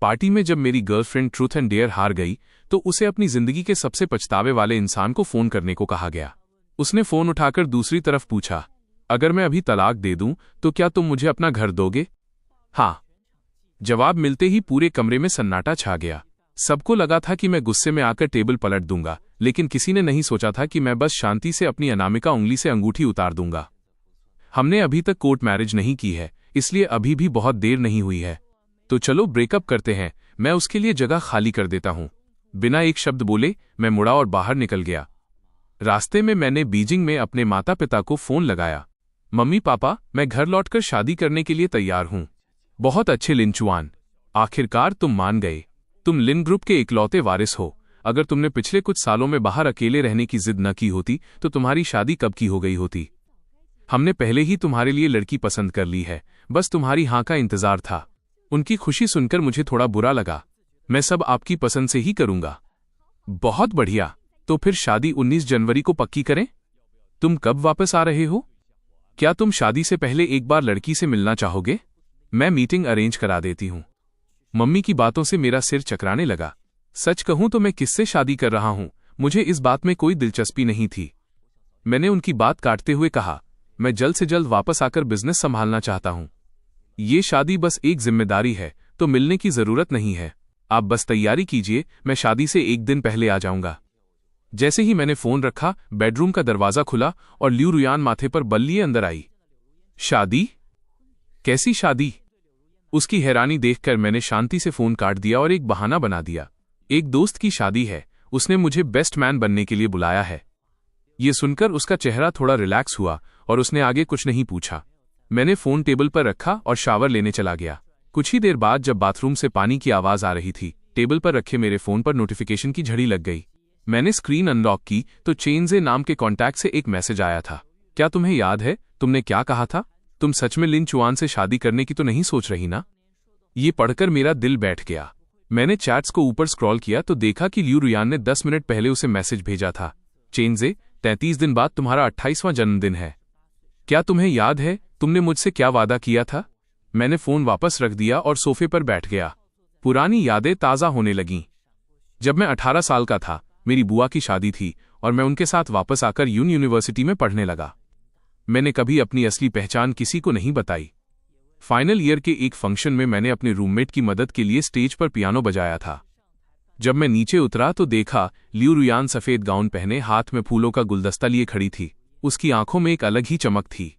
Party में जब मेरी गर्लफ्रेंड ट्रूथ एंड डेयर हार गई तो उसे अपनी जिंदगी के सबसे पछतावे वाले इंसान को फोन करने को कहा गया। उसने फोन उठाकर दूसरी तरफ पूछा, अगर मैं अभी तलाक दे दूं तो क्या तुम मुझे अपना घर दोगे? हाँ। जवाब मिलते ही पूरे कमरे में सन्नाटा छा गया। सबको लगा था कि मैं गुस्से में आकर टेबल पलट दूंगा, लेकिन किसी ने नहीं सोचा था कि मैं बस शांति से अपनी अनामिका उंगली से अंगूठी उतार दूंगा। हमने अभी तक कोर्ट मैरिज नहीं की है, इसलिए अभी भी बहुत देर नहीं हुई है। तो चलो ब्रेकअप करते हैं, मैं उसके लिए जगह खाली कर देता हूं। बिना एक शब्द बोले मैं मुड़ा और बाहर निकल गया। रास्ते में मैंने बीजिंग में अपने माता पिता को फोन लगाया। मम्मी पापा, मैं घर लौटकर शादी करने के लिए तैयार हूं। बहुत अच्छे लिनचुआन, आखिरकार तुम मान गए। तुम लिन ग्रुप के इकलौते वारिस हो। अगर तुमने पिछले कुछ सालों में बाहर अकेले रहने की जिद न की होती तो तुम्हारी शादी कब की हो गई होती। हमने पहले ही तुम्हारे लिए लड़की पसंद कर ली है, बस तुम्हारी हाँ का इंतजार था। उनकी खुशी सुनकर मुझे थोड़ा बुरा लगा। मैं सब आपकी पसंद से ही करूंगा। बहुत बढ़िया, तो फिर शादी 19 जनवरी को पक्की करें। तुम कब वापस आ रहे हो? क्या तुम शादी से पहले एक बार लड़की से मिलना चाहोगे? मैं मीटिंग अरेंज करा देती हूं। मम्मी की बातों से मेरा सिर चकराने लगा। सच कहूं तो मैं किससे शादी कर रहा हूं, मुझे इस बात में कोई दिलचस्पी नहीं थी। मैंने उनकी बात काटते हुए कहा, मैं जल्द से जल्द वापस आकर बिजनेस संभालना चाहता हूं। ये शादी बस एक जिम्मेदारी है, तो मिलने की जरूरत नहीं है। आप बस तैयारी कीजिए, मैं शादी से एक दिन पहले आ जाऊंगा। जैसे ही मैंने फोन रखा, बेडरूम का दरवाजा खुला और ल्यू रुयान माथे पर बल लिए अंदर आई। शादी? कैसी शादी? उसकी हैरानी देखकर मैंने शांति से फोन काट दिया और एक बहाना बना दिया। एक दोस्त की शादी है, उसने मुझे बेस्ट मैन बनने के लिए बुलाया है। ये सुनकर उसका चेहरा थोड़ा रिलैक्स हुआ और उसने आगे कुछ नहीं पूछा। मैंने फोन टेबल पर रखा और शावर लेने चला गया। कुछ ही देर बाद जब बाथरूम से पानी की आवाज आ रही थी, टेबल पर रखे मेरे फोन पर नोटिफिकेशन की झड़ी लग गई। मैंने स्क्रीन अनलॉक की तो चेनजे नाम के कॉन्टैक्ट से एक मैसेज आया था। क्या तुम्हें याद है तुमने क्या कहा था? तुम सच में लिन चुआन से शादी करने की तो नहीं सोच रही ना? ये पढ़कर मेरा दिल बैठ गया। मैंने चैट्स को ऊपर स्क्रॉल किया तो देखा कि ल्यू रुयान ने 10 मिनट पहले उसे मैसेज भेजा था। चेनजे, 33 दिन बाद तुम्हारा 28वां जन्मदिन है। क्या तुम्हें याद है तुमने मुझसे क्या वादा किया था? मैंने फोन वापस रख दिया और सोफे पर बैठ गया। पुरानी यादें ताज़ा होने लगीं। जब मैं 18 साल का था, मेरी बुआ की शादी थी और मैं उनके साथ वापस आकर यूनिवर्सिटी में पढ़ने लगा। मैंने कभी अपनी असली पहचान किसी को नहीं बताई। फाइनल ईयर के एक फंक्शन में मैंने अपने रूममेट की मदद के लिए स्टेज पर पियानो बजाया था। जब मैं नीचे उतरा तो देखा ल्यू रुयान सफेद गाउन पहने हाथ में फूलों का गुलदस्ता लिए खड़ी थी। उसकी आंखों में एक अलग ही चमक थी।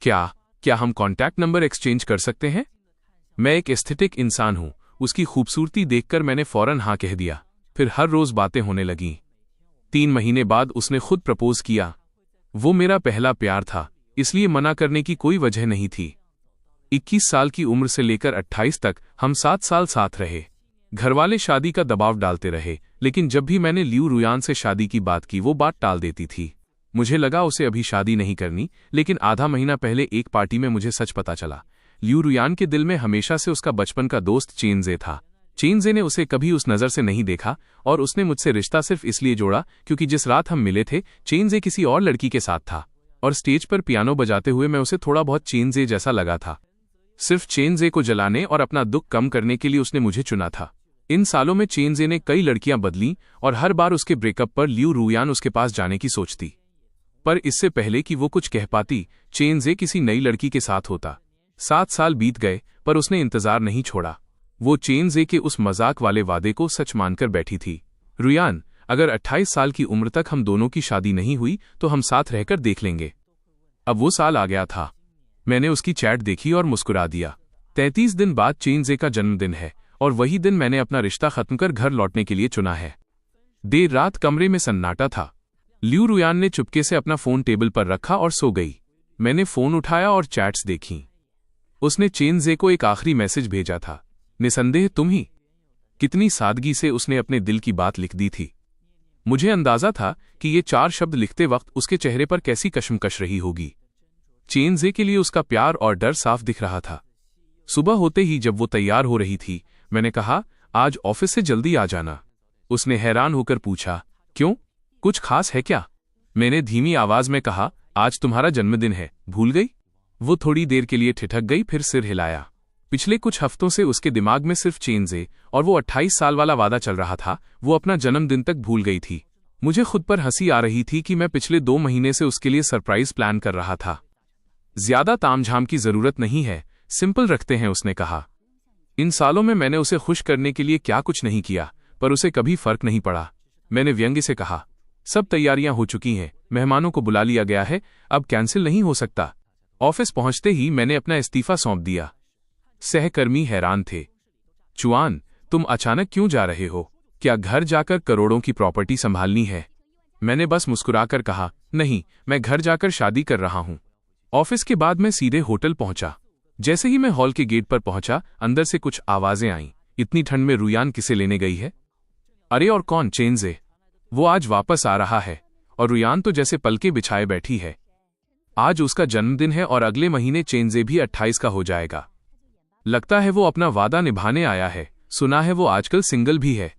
क्या हम कॉन्टैक्ट नंबर एक्सचेंज कर सकते हैं? मैं एक एस्थेटिक इंसान हूं। उसकी खूबसूरती देखकर मैंने फौरन हाँ कह दिया। फिर हर रोज बातें होने लगीं। 3 महीने बाद उसने खुद प्रपोज किया। वो मेरा पहला प्यार था, इसलिए मना करने की कोई वजह नहीं थी। 21 साल की उम्र से लेकर 28 तक हम 7 साल साथ रहे। घरवाले शादी का दबाव डालते रहे, लेकिन जब भी मैंने ल्यू रुयान से शादी की बात की वो बात टाल देती थी। मुझे लगा उसे अभी शादी नहीं करनी, लेकिन आधा महीना पहले एक पार्टी में मुझे सच पता चला। ल्यू रुयान के दिल में हमेशा से उसका बचपन का दोस्त चेनजे था। चेनजे ने उसे कभी उस नज़र से नहीं देखा और उसने मुझसे रिश्ता सिर्फ इसलिए जोड़ा क्योंकि जिस रात हम मिले थे चेनजे किसी और लड़की के साथ था और स्टेज पर पियानो बजाते हुए मैं उसे थोड़ा बहुत चेनजे जैसा लगा था। सिर्फ चेनजे को जलाने और अपना दुख कम करने के लिए उसने मुझे चुना था। इन सालों में चेनजे ने कई लड़कियां बदलीं और हर बार उसके ब्रेकअप पर ल्यू रुयान उसके पास जाने की सोचती। पर इससे पहले कि वो कुछ कह पाती, चेनजे किसी नई लड़की के साथ होता। 7 साल बीत गए पर उसने इंतजार नहीं छोड़ा। वो चेनजे के उस मजाक वाले वादे को सच मानकर बैठी थी। रुयान, अगर 28 साल की उम्र तक हम दोनों की शादी नहीं हुई तो हम साथ रहकर देख लेंगे। अब वो साल आ गया था। मैंने उसकी चैट देखी और मुस्कुरा दिया। 33 दिन बाद चेनजे का जन्मदिन है और वही दिन मैंने अपना रिश्ता खत्म कर घर लौटने के लिए चुना है। देर रात कमरे में सन्नाटा था। ल्यू रुयान ने चुपके से अपना फोन टेबल पर रखा और सो गई। मैंने फोन उठाया और चैट्स देखी। उसने चेनजे को एक आखिरी मैसेज भेजा था, निसंदेह तुम ही। कितनी सादगी से उसने अपने दिल की बात लिख दी थी। मुझे अंदाजा था कि ये 4 शब्द लिखते वक्त उसके चेहरे पर कैसी कशमकश रही होगी। चेनजे के लिए उसका प्यार और डर साफ दिख रहा था। सुबह होते ही जब वो तैयार हो रही थी, मैंने कहा, आज ऑफिस से जल्दी आ जाना। उसने हैरान होकर पूछा, क्यों, कुछ खास है क्या? मैंने धीमी आवाज में कहा, आज तुम्हारा जन्मदिन है, भूल गई? वो थोड़ी देर के लिए ठिठक गई, फिर सिर हिलाया। पिछले कुछ हफ्तों से उसके दिमाग में सिर्फ चेंजे और वो 28 साल वाला वादा चल रहा था। वो अपना जन्मदिन तक भूल गई थी। मुझे खुद पर हंसी आ रही थी कि मैं पिछले 2 महीने से उसके लिए सरप्राइज प्लान कर रहा था। ज्यादा तामझाम की जरूरत नहीं है, सिंपल रखते हैं, उसने कहा। इन सालों में मैंने उसे खुश करने के लिए क्या कुछ नहीं किया, पर उसे कभी फर्क नहीं पड़ा। मैंने व्यंग्य से कहा, सब तैयारियां हो चुकी हैं, मेहमानों को बुला लिया गया है, अब कैंसिल नहीं हो सकता। ऑफिस पहुंचते ही मैंने अपना इस्तीफा सौंप दिया। सहकर्मी हैरान थे। चुआन, तुम अचानक क्यों जा रहे हो? क्या घर जाकर करोड़ों की प्रॉपर्टी संभालनी है? मैंने बस मुस्कुराकर कहा, नहीं, मैं घर जाकर शादी कर रहा हूं। ऑफिस के बाद मैं सीधे होटल पहुंचा। जैसे ही मैं हॉल के गेट पर पहुंचा, अंदर से कुछ आवाजें आईं। इतनी ठंड में रुयान किसे लेने गई है? अरे और कौन? चेंजे। वो आज वापस आ रहा है। और रुयान तो जैसे पलके बिछाए बैठी है। आज उसका जन्मदिन है और अगले महीने चेंजे भी 28 का हो जाएगा। लगता है वो अपना वादा निभाने आया है। सुना है वो आजकल सिंगल भी है।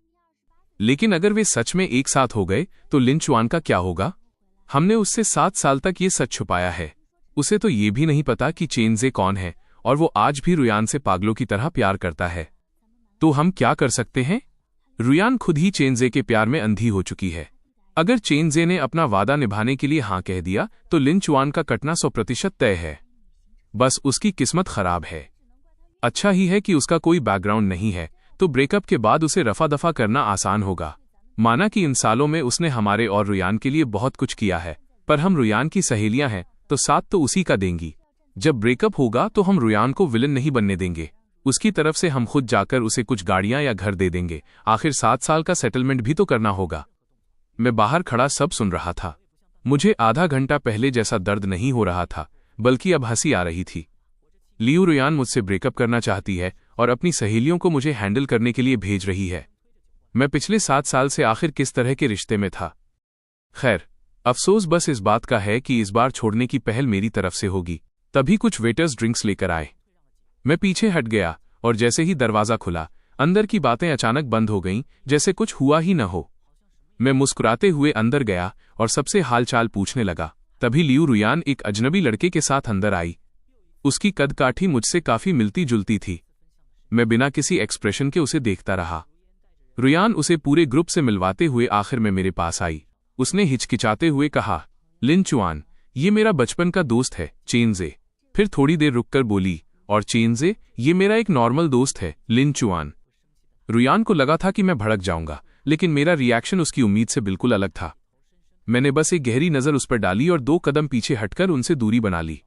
लेकिन अगर वे सच में एक साथ हो गए तो लिन चुआन का क्या होगा? हमने उससे 7 साल तक ये सच छुपाया है। उसे तो ये भी नहीं पता कि चेंजे कौन है, और वो आज भी रुयान से पागलों की तरह प्यार करता है। तो हम क्या कर सकते हैं? रुयान खुद ही चेंजे के प्यार में अंधी हो चुकी है। अगर चेंजे ने अपना वादा निभाने के लिए हाँ कह दिया तो लिन चुआन का कटना 100% तय है। बस उसकी किस्मत खराब है। अच्छा ही है कि उसका कोई बैकग्राउंड नहीं है, तो ब्रेकअप के बाद उसे रफा दफा करना आसान होगा। माना कि इन सालों में उसने हमारे और रुयान के लिए बहुत कुछ किया है, पर हम रुयान की सहेलियां हैं तो साथ तो उसी का देंगी। जब ब्रेकअप होगा तो हम रुयान को विलन नहीं बनने देंगे। उसकी तरफ से हम खुद जाकर उसे कुछ गाड़ियां या घर दे देंगे। आखिर 7 साल का सेटलमेंट भी तो करना होगा। मैं बाहर खड़ा सब सुन रहा था। मुझे आधा घंटा पहले जैसा दर्द नहीं हो रहा था, बल्कि अब हंसी आ रही थी। लियू रुयान मुझसे ब्रेकअप करना चाहती है और अपनी सहेलियों को मुझे हैंडल करने के लिए भेज रही है। मैं पिछले 7 साल से आखिर किस तरह के रिश्ते में था? खैर, अफसोस बस इस बात का है कि इस बार छोड़ने की पहल मेरी तरफ से होगी। तभी कुछ वेटर्स ड्रिंक्स लेकर आए। मैं पीछे हट गया और जैसे ही दरवाजा खुला, अंदर की बातें अचानक बंद हो गईं, जैसे कुछ हुआ ही न हो। मैं मुस्कुराते हुए अंदर गया और सबसे हालचाल पूछने लगा। तभी लियू रुयान एक अजनबी लड़के के साथ अंदर आई। उसकी कदकाठी मुझसे काफी मिलती जुलती थी। मैं बिना किसी एक्सप्रेशन के उसे देखता रहा। रुयान उसे पूरे ग्रुप से मिलवाते हुए आखिर में मेरे पास आई। उसने हिचकिचाते हुए कहा, लिन चुआन, ये मेरा बचपन का दोस्त है, चेंजे। फिर थोड़ी देर रुककर बोली, और चेंजे, ये मेरा एक नॉर्मल दोस्त है, लिन चुआन। रुयान को लगा था कि मैं भड़क जाऊंगा, लेकिन मेरा रिएक्शन उसकी उम्मीद से बिल्कुल अलग था। मैंने बस एक गहरी नजर उस पर डाली और 2 कदम पीछे हटकर उनसे दूरी बना ली।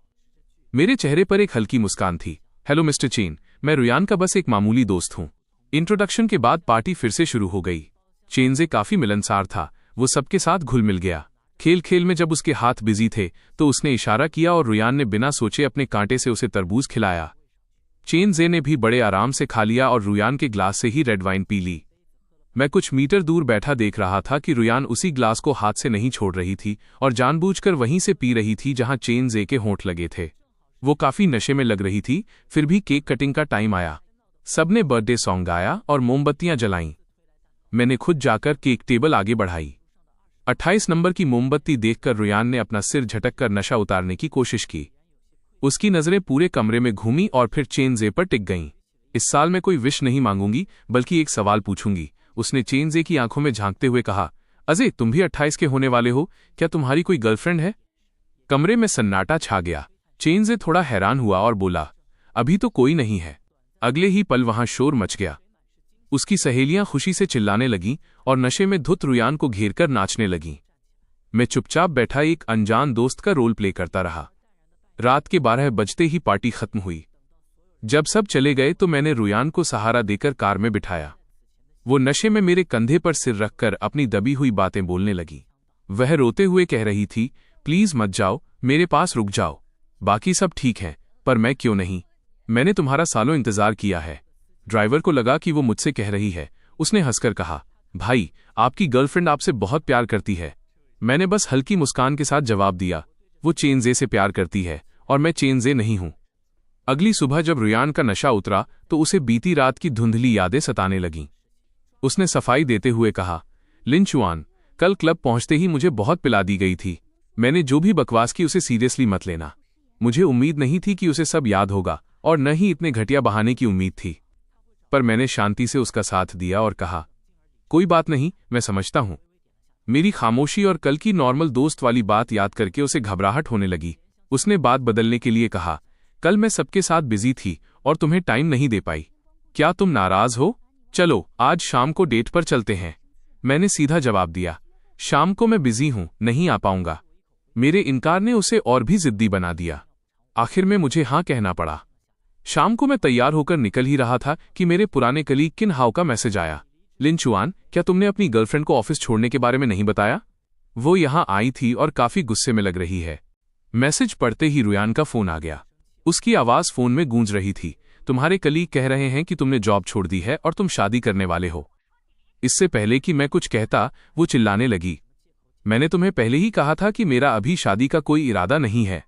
मेरे चेहरे पर एक हल्की मुस्कान थी। हेलो मिस्टर चेन, मैं रुयान का बस एक मामूली दोस्त हूं। इंट्रोडक्शन के बाद पार्टी फिर से शुरू हो गई। चेंजे काफी मिलनसार था। वो सबके साथ घुल मिल गया। खेल खेल में जब उसके हाथ बिजी थे तो उसने इशारा किया और रुयान ने बिना सोचे अपने कांटे से उसे तरबूज खिलाया। चेंजे ने भी बड़े आराम से खा लिया और रुयान के ग्लास से ही रेड वाइन पी ली। मैं कुछ मीटर दूर बैठा देख रहा था कि रुयान उसी ग्लास को हाथ से नहीं छोड़ रही थी और जानबूझकर वहीं से पी रही थी जहां चेंजे के होंठ लगे थे। वो काफी नशे में लग रही थी। फिर भी केक कटिंग का टाइम आया। सबने बर्थडे सॉन्ग गाया और मोमबत्तियां जलाईं। मैंने खुद जाकर केक टेबल आगे बढ़ाई। 28 नंबर की मोमबत्ती देखकर रुयान ने अपना सिर झटककर नशा उतारने की कोशिश की। उसकी नजरें पूरे कमरे में घूमी और फिर चेंजे पर टिक गईं। इस साल मैं कोई विश नहीं मांगूंगी, बल्कि एक सवाल पूछूंगी, उसने चेंजे की आंखों में झांकते हुए कहा। अजय, तुम भी 28 के होने वाले हो, क्या तुम्हारी कोई गर्लफ्रेंड है? कमरे में सन्नाटा छा गया। चेंजे थोड़ा हैरान हुआ और बोला, अभी तो कोई नहीं है। अगले ही पल वहां शोर मच गया। उसकी सहेलियां खुशी से चिल्लाने लगीं और नशे में धुत रुयान को घेरकर नाचने लगीं। मैं चुपचाप बैठा एक अनजान दोस्त का रोल प्ले करता रहा। रात के 12 बजते ही पार्टी खत्म हुई। जब सब चले गए तो मैंने रुयान को सहारा देकर कार में बिठाया। वो नशे में मेरे कंधे पर सिर रखकर अपनी दबी हुई बातें बोलने लगी। वह रोते हुए कह रही थी, प्लीज मत जाओ, मेरे पास रुक जाओ। बाकी सब ठीक है, पर मैं क्यों नहीं? मैंने तुम्हारा सालों इंतजार किया है। ड्राइवर को लगा कि वो मुझसे कह रही है। उसने हंसकर कहा, भाई, आपकी गर्लफ्रेंड आपसे बहुत प्यार करती है। मैंने बस हल्की मुस्कान के साथ जवाब दिया, वो चेंजे से प्यार करती है और मैं चेंजे नहीं हूं। अगली सुबह जब रुयान का नशा उतरा तो उसे बीती रात की धुंधली यादें सताने लगीं। उसने सफाई देते हुए कहा, लिन चुआन, कल क्लब पहुंचते ही मुझे बहुत पिला दी गई थी। मैंने जो भी बकवास की उसे सीरियसली मत लेना। मुझे उम्मीद नहीं थी कि उसे सब याद होगा और न ही इतने घटिया बहाने की उम्मीद थी। पर मैंने शांति से उसका साथ दिया और कहा, कोई बात नहीं, मैं समझता हूं। मेरी खामोशी और कल की नॉर्मल दोस्त वाली बात याद करके उसे घबराहट होने लगी। उसने बात बदलने के लिए कहा, कल मैं सबके साथ बिजी थी और तुम्हें टाइम नहीं दे पाई। क्या तुम नाराज हो? चलो आज शाम को डेट पर चलते हैं। मैंने सीधा जवाब दिया, शाम को मैं बिजी हूं, नहीं आ पाऊंगा। मेरे इनकार ने उसे और भी जिद्दी बना दिया। आखिर में मुझे हाँ कहना पड़ा। शाम को मैं तैयार होकर निकल ही रहा था कि मेरे पुराने कलीग किन हाउ का मैसेज आया। लिन चुआन, क्या तुमने अपनी गर्लफ्रेंड को ऑफिस छोड़ने के बारे में नहीं बताया? वो यहां आई थी और काफी गुस्से में लग रही है। मैसेज पढ़ते ही रुयान का फोन आ गया। उसकी आवाज फोन में गूंज रही थी, तुम्हारे कलीग कह रहे हैं कि तुमने जॉब छोड़ दी है और तुम शादी करने वाले हो। इससे पहले कि मैं कुछ कहता, वो चिल्लाने लगी, मैंने तुम्हें पहले ही कहा था कि मेरा अभी शादी का कोई इरादा नहीं है।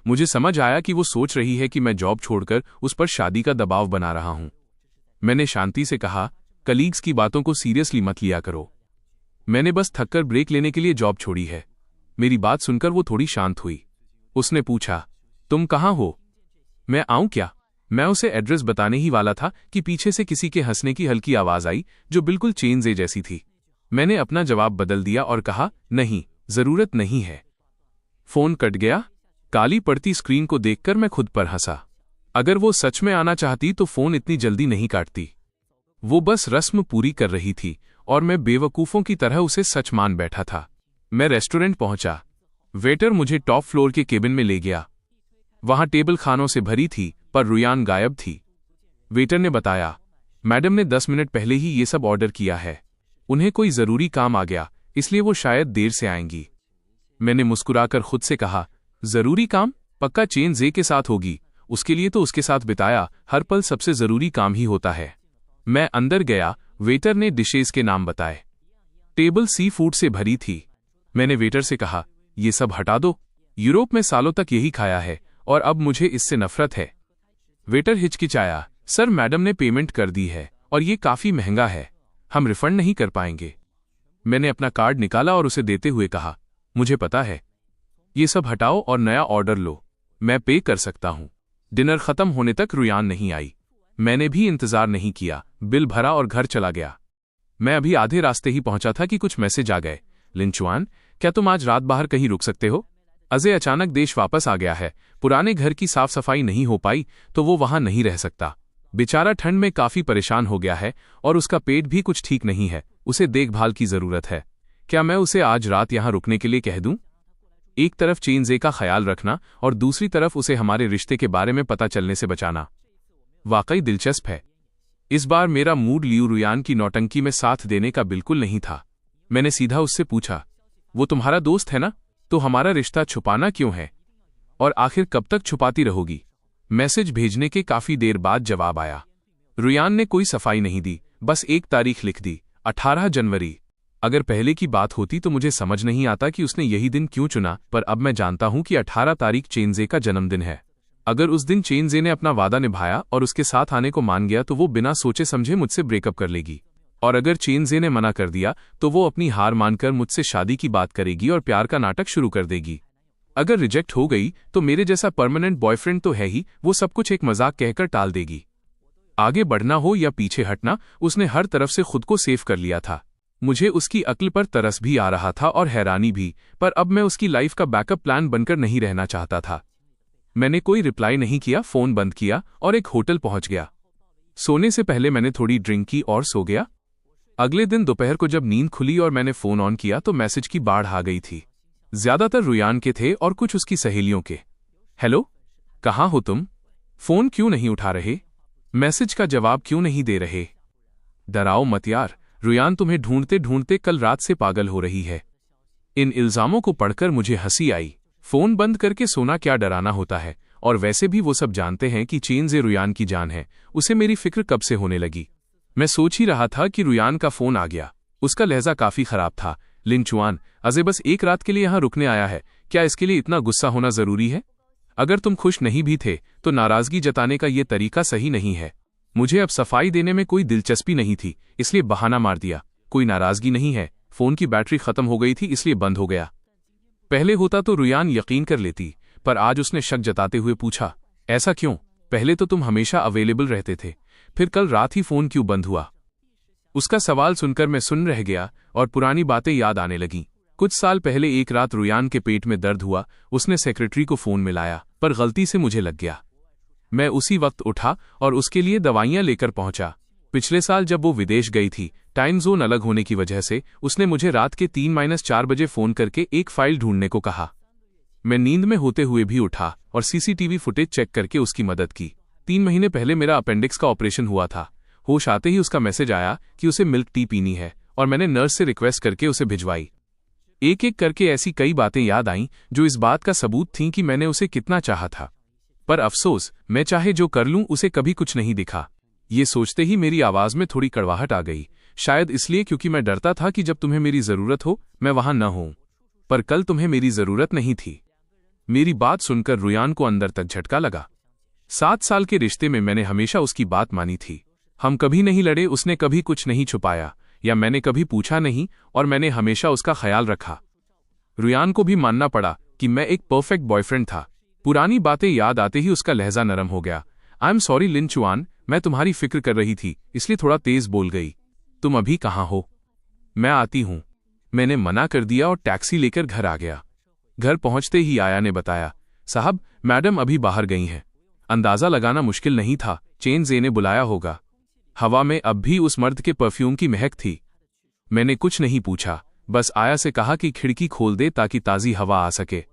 मुझे समझ आया कि वो सोच रही है कि मैं जॉब छोड़कर उस पर शादी का दबाव बना रहा हूं। मैंने शांति से कहा, कलीग्स की बातों को सीरियसली मत लिया करो। मैंने बस थककर ब्रेक लेने के लिए जॉब छोड़ी है। मेरी बात सुनकर वो थोड़ी शांत हुई। उसने पूछा, तुम कहाँ हो? मैं आऊं क्या? मैं उसे एड्रेस बताने ही वाला था कि पीछे से किसी के हंसने की हल्की आवाज आई जो बिल्कुल चेनज़े जैसी थी। मैंने अपना जवाब बदल दिया और कहा, नहीं, जरूरत नहीं है। फोन कट गया। काली पड़ती स्क्रीन को देखकर मैं खुद पर हंसा। अगर वो सच में आना चाहती तो फोन इतनी जल्दी नहीं काटती। वो बस रस्म पूरी कर रही थी और मैं बेवकूफों की तरह उसे सच मान बैठा था। मैं रेस्टोरेंट पहुंचा। वेटर मुझे टॉप फ्लोर के केबिन में ले गया। वहां टेबल खानों से भरी थी, पर रुयान गायब थी। वेटर ने बताया, मैडम ने 10 मिनट पहले ही ये सब ऑर्डर किया है। उन्हें कोई जरूरी काम आ गया, इसलिए वो शायद देर से आएंगी। मैंने मुस्कुराकर खुद से कहा, जरूरी काम? पक्का चेनज़े के साथ होगी। उसके लिए तो उसके साथ बिताया हर पल सबसे जरूरी काम ही होता है। मैं अंदर गया। वेटर ने डिशेज के नाम बताए। टेबल सी फूड से भरी थी। मैंने वेटर से कहा, ये सब हटा दो। यूरोप में सालों तक यही खाया है और अब मुझे इससे नफरत है। वेटर हिचकिचाया, सर मैडम ने पेमेंट कर दी है और ये काफी महंगा है, हम रिफंड नहीं कर पाएंगे। मैंने अपना कार्ड निकाला और उसे देते हुए कहा, मुझे पता है। ये सब हटाओ और नया ऑर्डर लो, मैं पे कर सकता हूं। डिनर खत्म होने तक रुयान नहीं आई। मैंने भी इंतजार नहीं किया, बिल भरा और घर चला गया। मैं अभी आधे रास्ते ही पहुंचा था कि कुछ मैसेज आ गए। लिन चुआन, क्या तुम आज रात बाहर कहीं रुक सकते हो? अजय अचानक देश वापस आ गया है। पुराने घर की साफ सफाई नहीं हो पाई तो वो वहां नहीं रह सकता। बेचारा ठंड में काफी परेशान हो गया है और उसका पेट भी कुछ ठीक नहीं है। उसे देखभाल की जरूरत है। क्या मैं उसे आज रात यहां रुकने के लिए कह दूं? एक तरफ चेनज़े का ख्याल रखना और दूसरी तरफ उसे हमारे रिश्ते के बारे में पता चलने से बचाना। वाकई दिलचस्प है। इस बार मेरा मूड लियू रुयान की नौटंकी में साथ देने का बिल्कुल नहीं था। मैंने सीधा उससे पूछा, वो तुम्हारा दोस्त है ना? तो हमारा रिश्ता छुपाना क्यों है? और आखिर कब तक छुपाती रहोगी? मैसेज भेजने के काफी देर बाद जवाब आया। रुयान ने कोई सफाई नहीं दी, बस एक तारीख लिख दी, 18 जनवरी। अगर पहले की बात होती तो मुझे समझ नहीं आता कि उसने यही दिन क्यों चुना, पर अब मैं जानता हूं कि 18 तारीख चेनज़े का जन्मदिन है। अगर उस दिन चेनज़े ने अपना वादा निभाया और उसके साथ आने को मान गया तो वो बिना सोचे समझे मुझसे ब्रेकअप कर लेगी। और अगर चेनज़े ने मना कर दिया तो वो अपनी हार मानकर मुझसे शादी की बात करेगी और प्यार का नाटक शुरू कर देगी। अगर रिजेक्ट हो गई तो मेरे जैसा परमानेंट बॉयफ्रेंड तो है ही, वो सब कुछ एक मजाक कहकर टाल देगी। आगे बढ़ना हो या पीछे हटना, उसने हर तरफ से खुद को सेव कर लिया था। मुझे उसकी अक्ल पर तरस भी आ रहा था और हैरानी भी, पर अब मैं उसकी लाइफ का बैकअप प्लान बनकर नहीं रहना चाहता था। मैंने कोई रिप्लाई नहीं किया, फोन बंद किया और एक होटल पहुंच गया। सोने से पहले मैंने थोड़ी ड्रिंक की और सो गया। अगले दिन दोपहर को जब नींद खुली और मैंने फोन ऑन किया तो मैसेज की बाढ़ आ गई थी। ज्यादातर रुयान के थे और कुछ उसकी सहेलियों के। हेलो, कहाँ हो तुम? फोन क्यों नहीं उठा रहे? मैसेज का जवाब क्यों नहीं दे रहे? डराओ मत यार, रुयान तुम्हें ढूंढते ढूंढते कल रात से पागल हो रही है। इन इल्जामों को पढ़कर मुझे हंसी आई। फोन बंद करके सोना क्या डराना होता है, और वैसे भी वो सब जानते हैं कि चेनज़े रुयान की जान है। उसे मेरी फिक्र कब से होने लगी। मैं सोच ही रहा था कि रुयान का फोन आ गया। उसका लहजा काफी खराब था। लिन चुआन, अजय बस एक रात के लिए यहां रुकने आया है, क्या इसके लिए इतना गुस्सा होना जरूरी है? अगर तुम खुश नहीं भी थे तो नाराजगी जताने का ये तरीका सही नहीं है। मुझे अब सफाई देने में कोई दिलचस्पी नहीं थी, इसलिए बहाना मार दिया। कोई नाराजगी नहीं है, फोन की बैटरी खत्म हो गई थी इसलिए बंद हो गया। पहले होता तो रुयान यकीन कर लेती, पर आज उसने शक जताते हुए पूछा, ऐसा क्यों? पहले तो तुम हमेशा अवेलेबल रहते थे, फिर कल रात ही फोन क्यों बंद हुआ? उसका सवाल सुनकर मैं सुन रह गया और पुरानी बातें याद आने लगीं। कुछ साल पहले एक रात रुयान के पेट में दर्द हुआ। उसने सेक्रेटरी को फोन मिलाया, पर गलती से मुझे लग गया। मैं उसी वक्त उठा और उसके लिए दवाइयां लेकर पहुंचा। पिछले साल जब वो विदेश गई थी, टाइम जोन अलग होने की वजह से उसने मुझे रात के 3-4 बजे फोन करके एक फाइल ढूंढने को कहा। मैं नींद में होते हुए भी उठा और सीसीटीवी फुटेज चेक करके उसकी मदद की। 3 महीने पहले मेरा अपेंडिक्स का ऑपरेशन हुआ था। होश आते ही उसका मैसेज आया कि उसे मिल्क टी पीनी है और मैंने नर्स से रिक्वेस्ट करके उसे भिजवाई। एक एक करके ऐसी कई बातें याद आईं जो इस बात का सबूत थीं कि मैंने उसे कितना चाहा था। पर अफसोस, मैं चाहे जो कर लूं उसे कभी कुछ नहीं दिखा। ये सोचते ही मेरी आवाज में थोड़ी कड़वाहट आ गई, शायद इसलिए क्योंकि मैं डरता था कि जब तुम्हें मेरी जरूरत हो मैं वहां न हूं। पर कल तुम्हें मेरी जरूरत नहीं थी। मेरी बात सुनकर रुयान को अंदर तक झटका लगा। 7 साल के रिश्ते में मैंने हमेशा उसकी बात मानी थी। हम कभी नहीं लड़े, उसने कभी कुछ नहीं छुपाया या मैंने कभी पूछा नहीं, और मैंने हमेशा उसका ख्याल रखा। रुयान को भी मानना पड़ा कि मैं एक परफेक्ट बॉयफ्रेंड था। पुरानी बातें याद आते ही उसका लहजा नरम हो गया। आई एम सॉरी लिन चुआन, मैं तुम्हारी फिक्र कर रही थी इसलिए थोड़ा तेज बोल गई। तुम अभी कहाँ हो? मैं आती हूँ। मैंने मना कर दिया और टैक्सी लेकर घर आ गया। घर पहुंचते ही आया ने बताया, साहब मैडम अभी बाहर गई हैं। अंदाजा लगाना मुश्किल नहीं था, चेन जे ने बुलाया होगा। हवा में अब भी उस मर्द के परफ्यूम की महक थी। मैंने कुछ नहीं पूछा, बस आया से कहा कि खिड़की खोल दे ताकि ताज़ी हवा आ सके।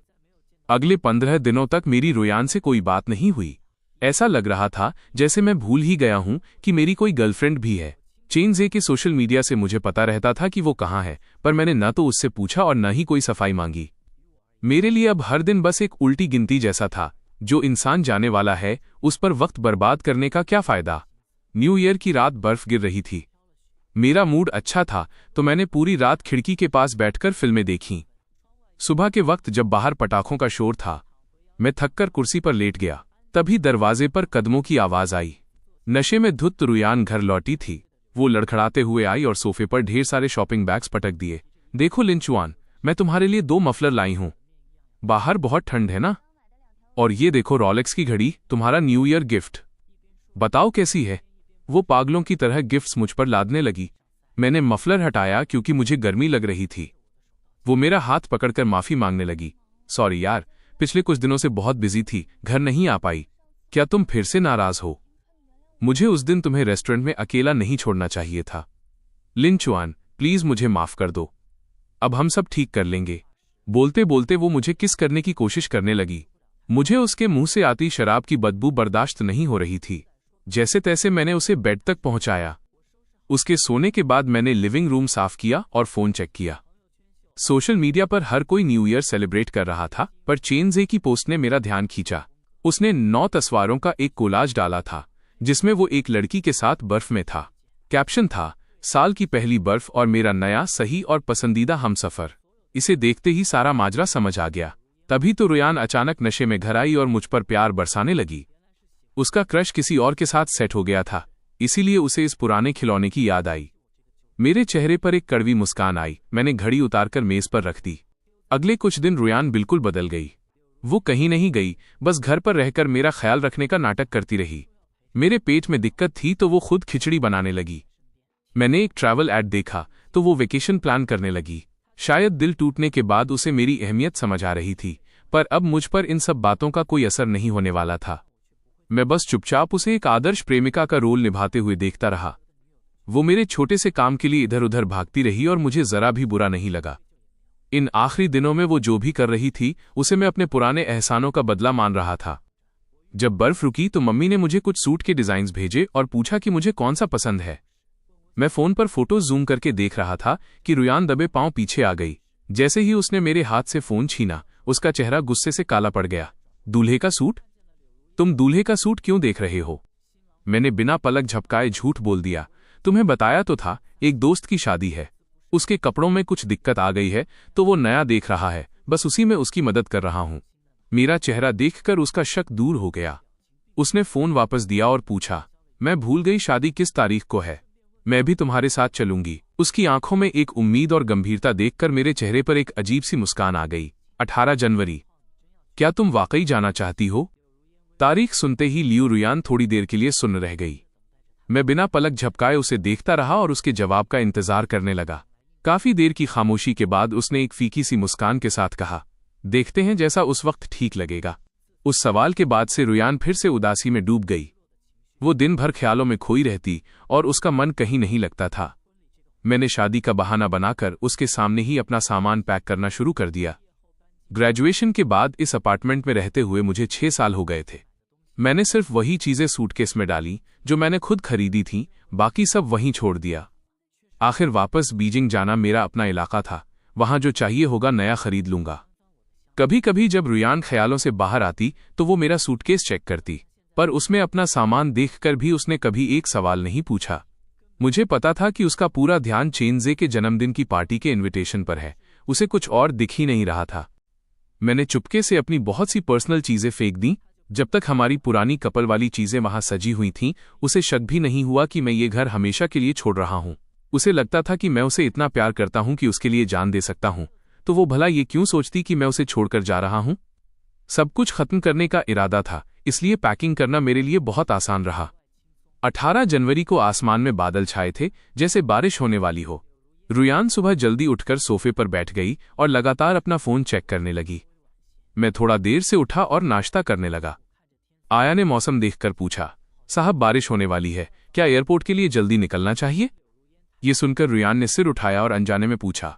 अगले 15 दिनों तक मेरी रुयान से कोई बात नहीं हुई। ऐसा लग रहा था जैसे मैं भूल ही गया हूं कि मेरी कोई गर्लफ्रेंड भी है। चेन जे के सोशल मीडिया से मुझे पता रहता था कि वो कहाँ है, पर मैंने न तो उससे पूछा और न ही कोई सफाई मांगी। मेरे लिए अब हर दिन बस एक उल्टी गिनती जैसा था। जो इंसान जाने वाला है उस पर वक्त बर्बाद करने का क्या फायदा? न्यू ईयर की रात बर्फ गिर रही थी। मेरा मूड अच्छा था तो मैंने पूरी रात खिड़की के पास बैठकर फिल्में देखीं। सुबह के वक्त जब बाहर पटाखों का शोर था, मैं थककर कुर्सी पर लेट गया। तभी दरवाजे पर कदमों की आवाज आई। नशे में धुत रुयान घर लौटी थी। वो लड़खड़ाते हुए आई और सोफे पर ढेर सारे शॉपिंग बैग्स पटक दिए। देखो लिन चुआन, मैं तुम्हारे लिए 2 मफलर लाई हूं। बाहर बहुत ठंड है ना? और ये देखो रॉलेक्स की घड़ी, तुम्हारा न्यू ईयर गिफ्ट। बताओ कैसी है? वो पागलों की तरह गिफ्ट्स मुझ पर लादने लगी। मैंने मफलर हटाया क्योंकि मुझे गर्मी लग रही थी। वो मेरा हाथ पकड़कर माफी मांगने लगी। सॉरी यार, पिछले कुछ दिनों से बहुत बिजी थी, घर नहीं आ पाई। क्या तुम फिर से नाराज हो? मुझे उस दिन तुम्हें रेस्टोरेंट में अकेला नहीं छोड़ना चाहिए था। लिन चुआन, प्लीज मुझे माफ कर दो। अब हम सब ठीक कर लेंगे। बोलते बोलते वो मुझे किस करने की कोशिश करने लगी। मुझे उसके मुंह से आती शराब की बदबू बर्दाश्त नहीं हो रही थी। जैसे तैसे मैंने उसे बेड तक पहुंचाया। उसके सोने के बाद मैंने लिविंग रूम साफ किया और फोन चेक किया। सोशल मीडिया पर हर कोई न्यू ईयर सेलिब्रेट कर रहा था, पर चेन जे की पोस्ट ने मेरा ध्यान खींचा। उसने 9 तस्वीरों का एक कोलाज डाला था जिसमें वो एक लड़की के साथ बर्फ में था। कैप्शन था, साल की पहली बर्फ और मेरा नया सही और पसंदीदा हमसफर। इसे देखते ही सारा माजरा समझ आ गया। तभी तो रुयान अचानक नशे में घर आई और मुझ पर प्यार बरसाने लगी। उसका क्रश किसी और के साथ सेट हो गया था, इसीलिए उसे इस पुराने खिलौने की याद आई। मेरे चेहरे पर एक कड़वी मुस्कान आई। मैंने घड़ी उतारकर मेज पर रख दी। अगले कुछ दिन रुयान बिल्कुल बदल गई। वो कहीं नहीं गई, बस घर पर रहकर मेरा ख्याल रखने का नाटक करती रही। मेरे पेट में दिक्कत थी तो वो खुद खिचड़ी बनाने लगी। मैंने एक ट्रैवल ऐड देखा तो वो वेकेशन प्लान करने लगी। शायद दिल टूटने के बाद उसे मेरी अहमियत समझ आ रही थी, पर अब मुझ पर इन सब बातों का कोई असर नहीं होने वाला था। मैं बस चुपचाप उसे एक आदर्श प्रेमिका का रोल निभाते हुए देखता रहा। वो मेरे छोटे से काम के लिए इधर उधर भागती रही और मुझे जरा भी बुरा नहीं लगा। इन आखिरी दिनों में वो जो भी कर रही थी उसे मैं अपने पुराने एहसानों का बदला मान रहा था। जब बर्फ रुकी तो मम्मी ने मुझे कुछ सूट के डिजाइन्स भेजे और पूछा कि मुझे कौन सा पसंद है। मैं फोन पर फोटोज जूम करके देख रहा था कि रुयान दबे पांव पीछे आ गई। जैसे ही उसने मेरे हाथ से फोन छीना, उसका चेहरा गुस्से से काला पड़ गया। दूल्हे का सूट? तुम दूल्हे का सूट क्यों देख रहे हो? मैंने बिना पलक झपकाए झूठ बोल दिया। तुम्हें बताया तो था, एक दोस्त की शादी है, उसके कपड़ों में कुछ दिक्कत आ गई है तो वो नया देख रहा है, बस उसी में उसकी मदद कर रहा हूं। मेरा चेहरा देखकर उसका शक दूर हो गया। उसने फोन वापस दिया और पूछा, मैं भूल गई शादी किस तारीख को है? मैं भी तुम्हारे साथ चलूंगी। उसकी आंखों में एक उम्मीद और गंभीरता देखकर मेरे चेहरे पर एक अजीब सी मुस्कान आ गई। 18 जनवरी। क्या तुम वाकई जाना चाहती हो? तारीख सुनते ही लियू रुयान थोड़ी देर के लिए सुन्न रह गई। मैं बिना पलक झपकाए उसे देखता रहा और उसके जवाब का इंतजार करने लगा। काफी देर की खामोशी के बाद उसने एक फीकी सी मुस्कान के साथ कहा, देखते हैं जैसा उस वक्त ठीक लगेगा। उस सवाल के बाद से रुयान फिर से उदासी में डूब गई। वो दिन भर ख्यालों में खोई रहती और उसका मन कहीं नहीं लगता था। मैंने शादी का बहाना बनाकर उसके सामने ही अपना सामान पैक करना शुरू कर दिया। ग्रेजुएशन के बाद इस अपार्टमेंट में रहते हुए मुझे 6 साल हो गए थे। मैंने सिर्फ वही चीजें सूटकेस में डाली जो मैंने खुद खरीदी थीं, बाकी सब वहीं छोड़ दिया। आखिर वापस बीजिंग जाना मेरा अपना इलाका था, वहां जो चाहिए होगा नया खरीद लूंगा। कभी कभी जब रुयान ख्यालों से बाहर आती तो वो मेरा सूटकेस चेक करती, पर उसमें अपना सामान देखकर भी उसने कभी एक सवाल नहीं पूछा। मुझे पता था कि उसका पूरा ध्यान चेनज़े के जन्मदिन की पार्टी के इनविटेशन पर है, उसे कुछ और दिख ही नहीं रहा था। मैंने चुपके से अपनी बहुत सी पर्सनल चीजें फेंक दी। जब तक हमारी पुरानी कपल वाली चीजें वहां सजी हुई थीं, उसे शक भी नहीं हुआ कि मैं ये घर हमेशा के लिए छोड़ रहा हूं। उसे लगता था कि मैं उसे इतना प्यार करता हूं कि उसके लिए जान दे सकता हूं, तो वो भला ये क्यों सोचती कि मैं उसे छोड़कर जा रहा हूं। सब कुछ खत्म करने का इरादा था, इसलिए पैकिंग करना मेरे लिए बहुत आसान रहा। 18 जनवरी को आसमान में बादल छाए थे, जैसे बारिश होने वाली हो। रुयान सुबह जल्दी उठकर सोफे पर बैठ गई और लगातार अपना फोन चेक करने लगी। मैं थोड़ा देर से उठा और नाश्ता करने लगा। आया ने मौसम देखकर पूछा, साहब बारिश होने वाली है, क्या एयरपोर्ट के लिए जल्दी निकलना चाहिए? ये सुनकर रुयान ने सिर उठाया और अनजाने में पूछा,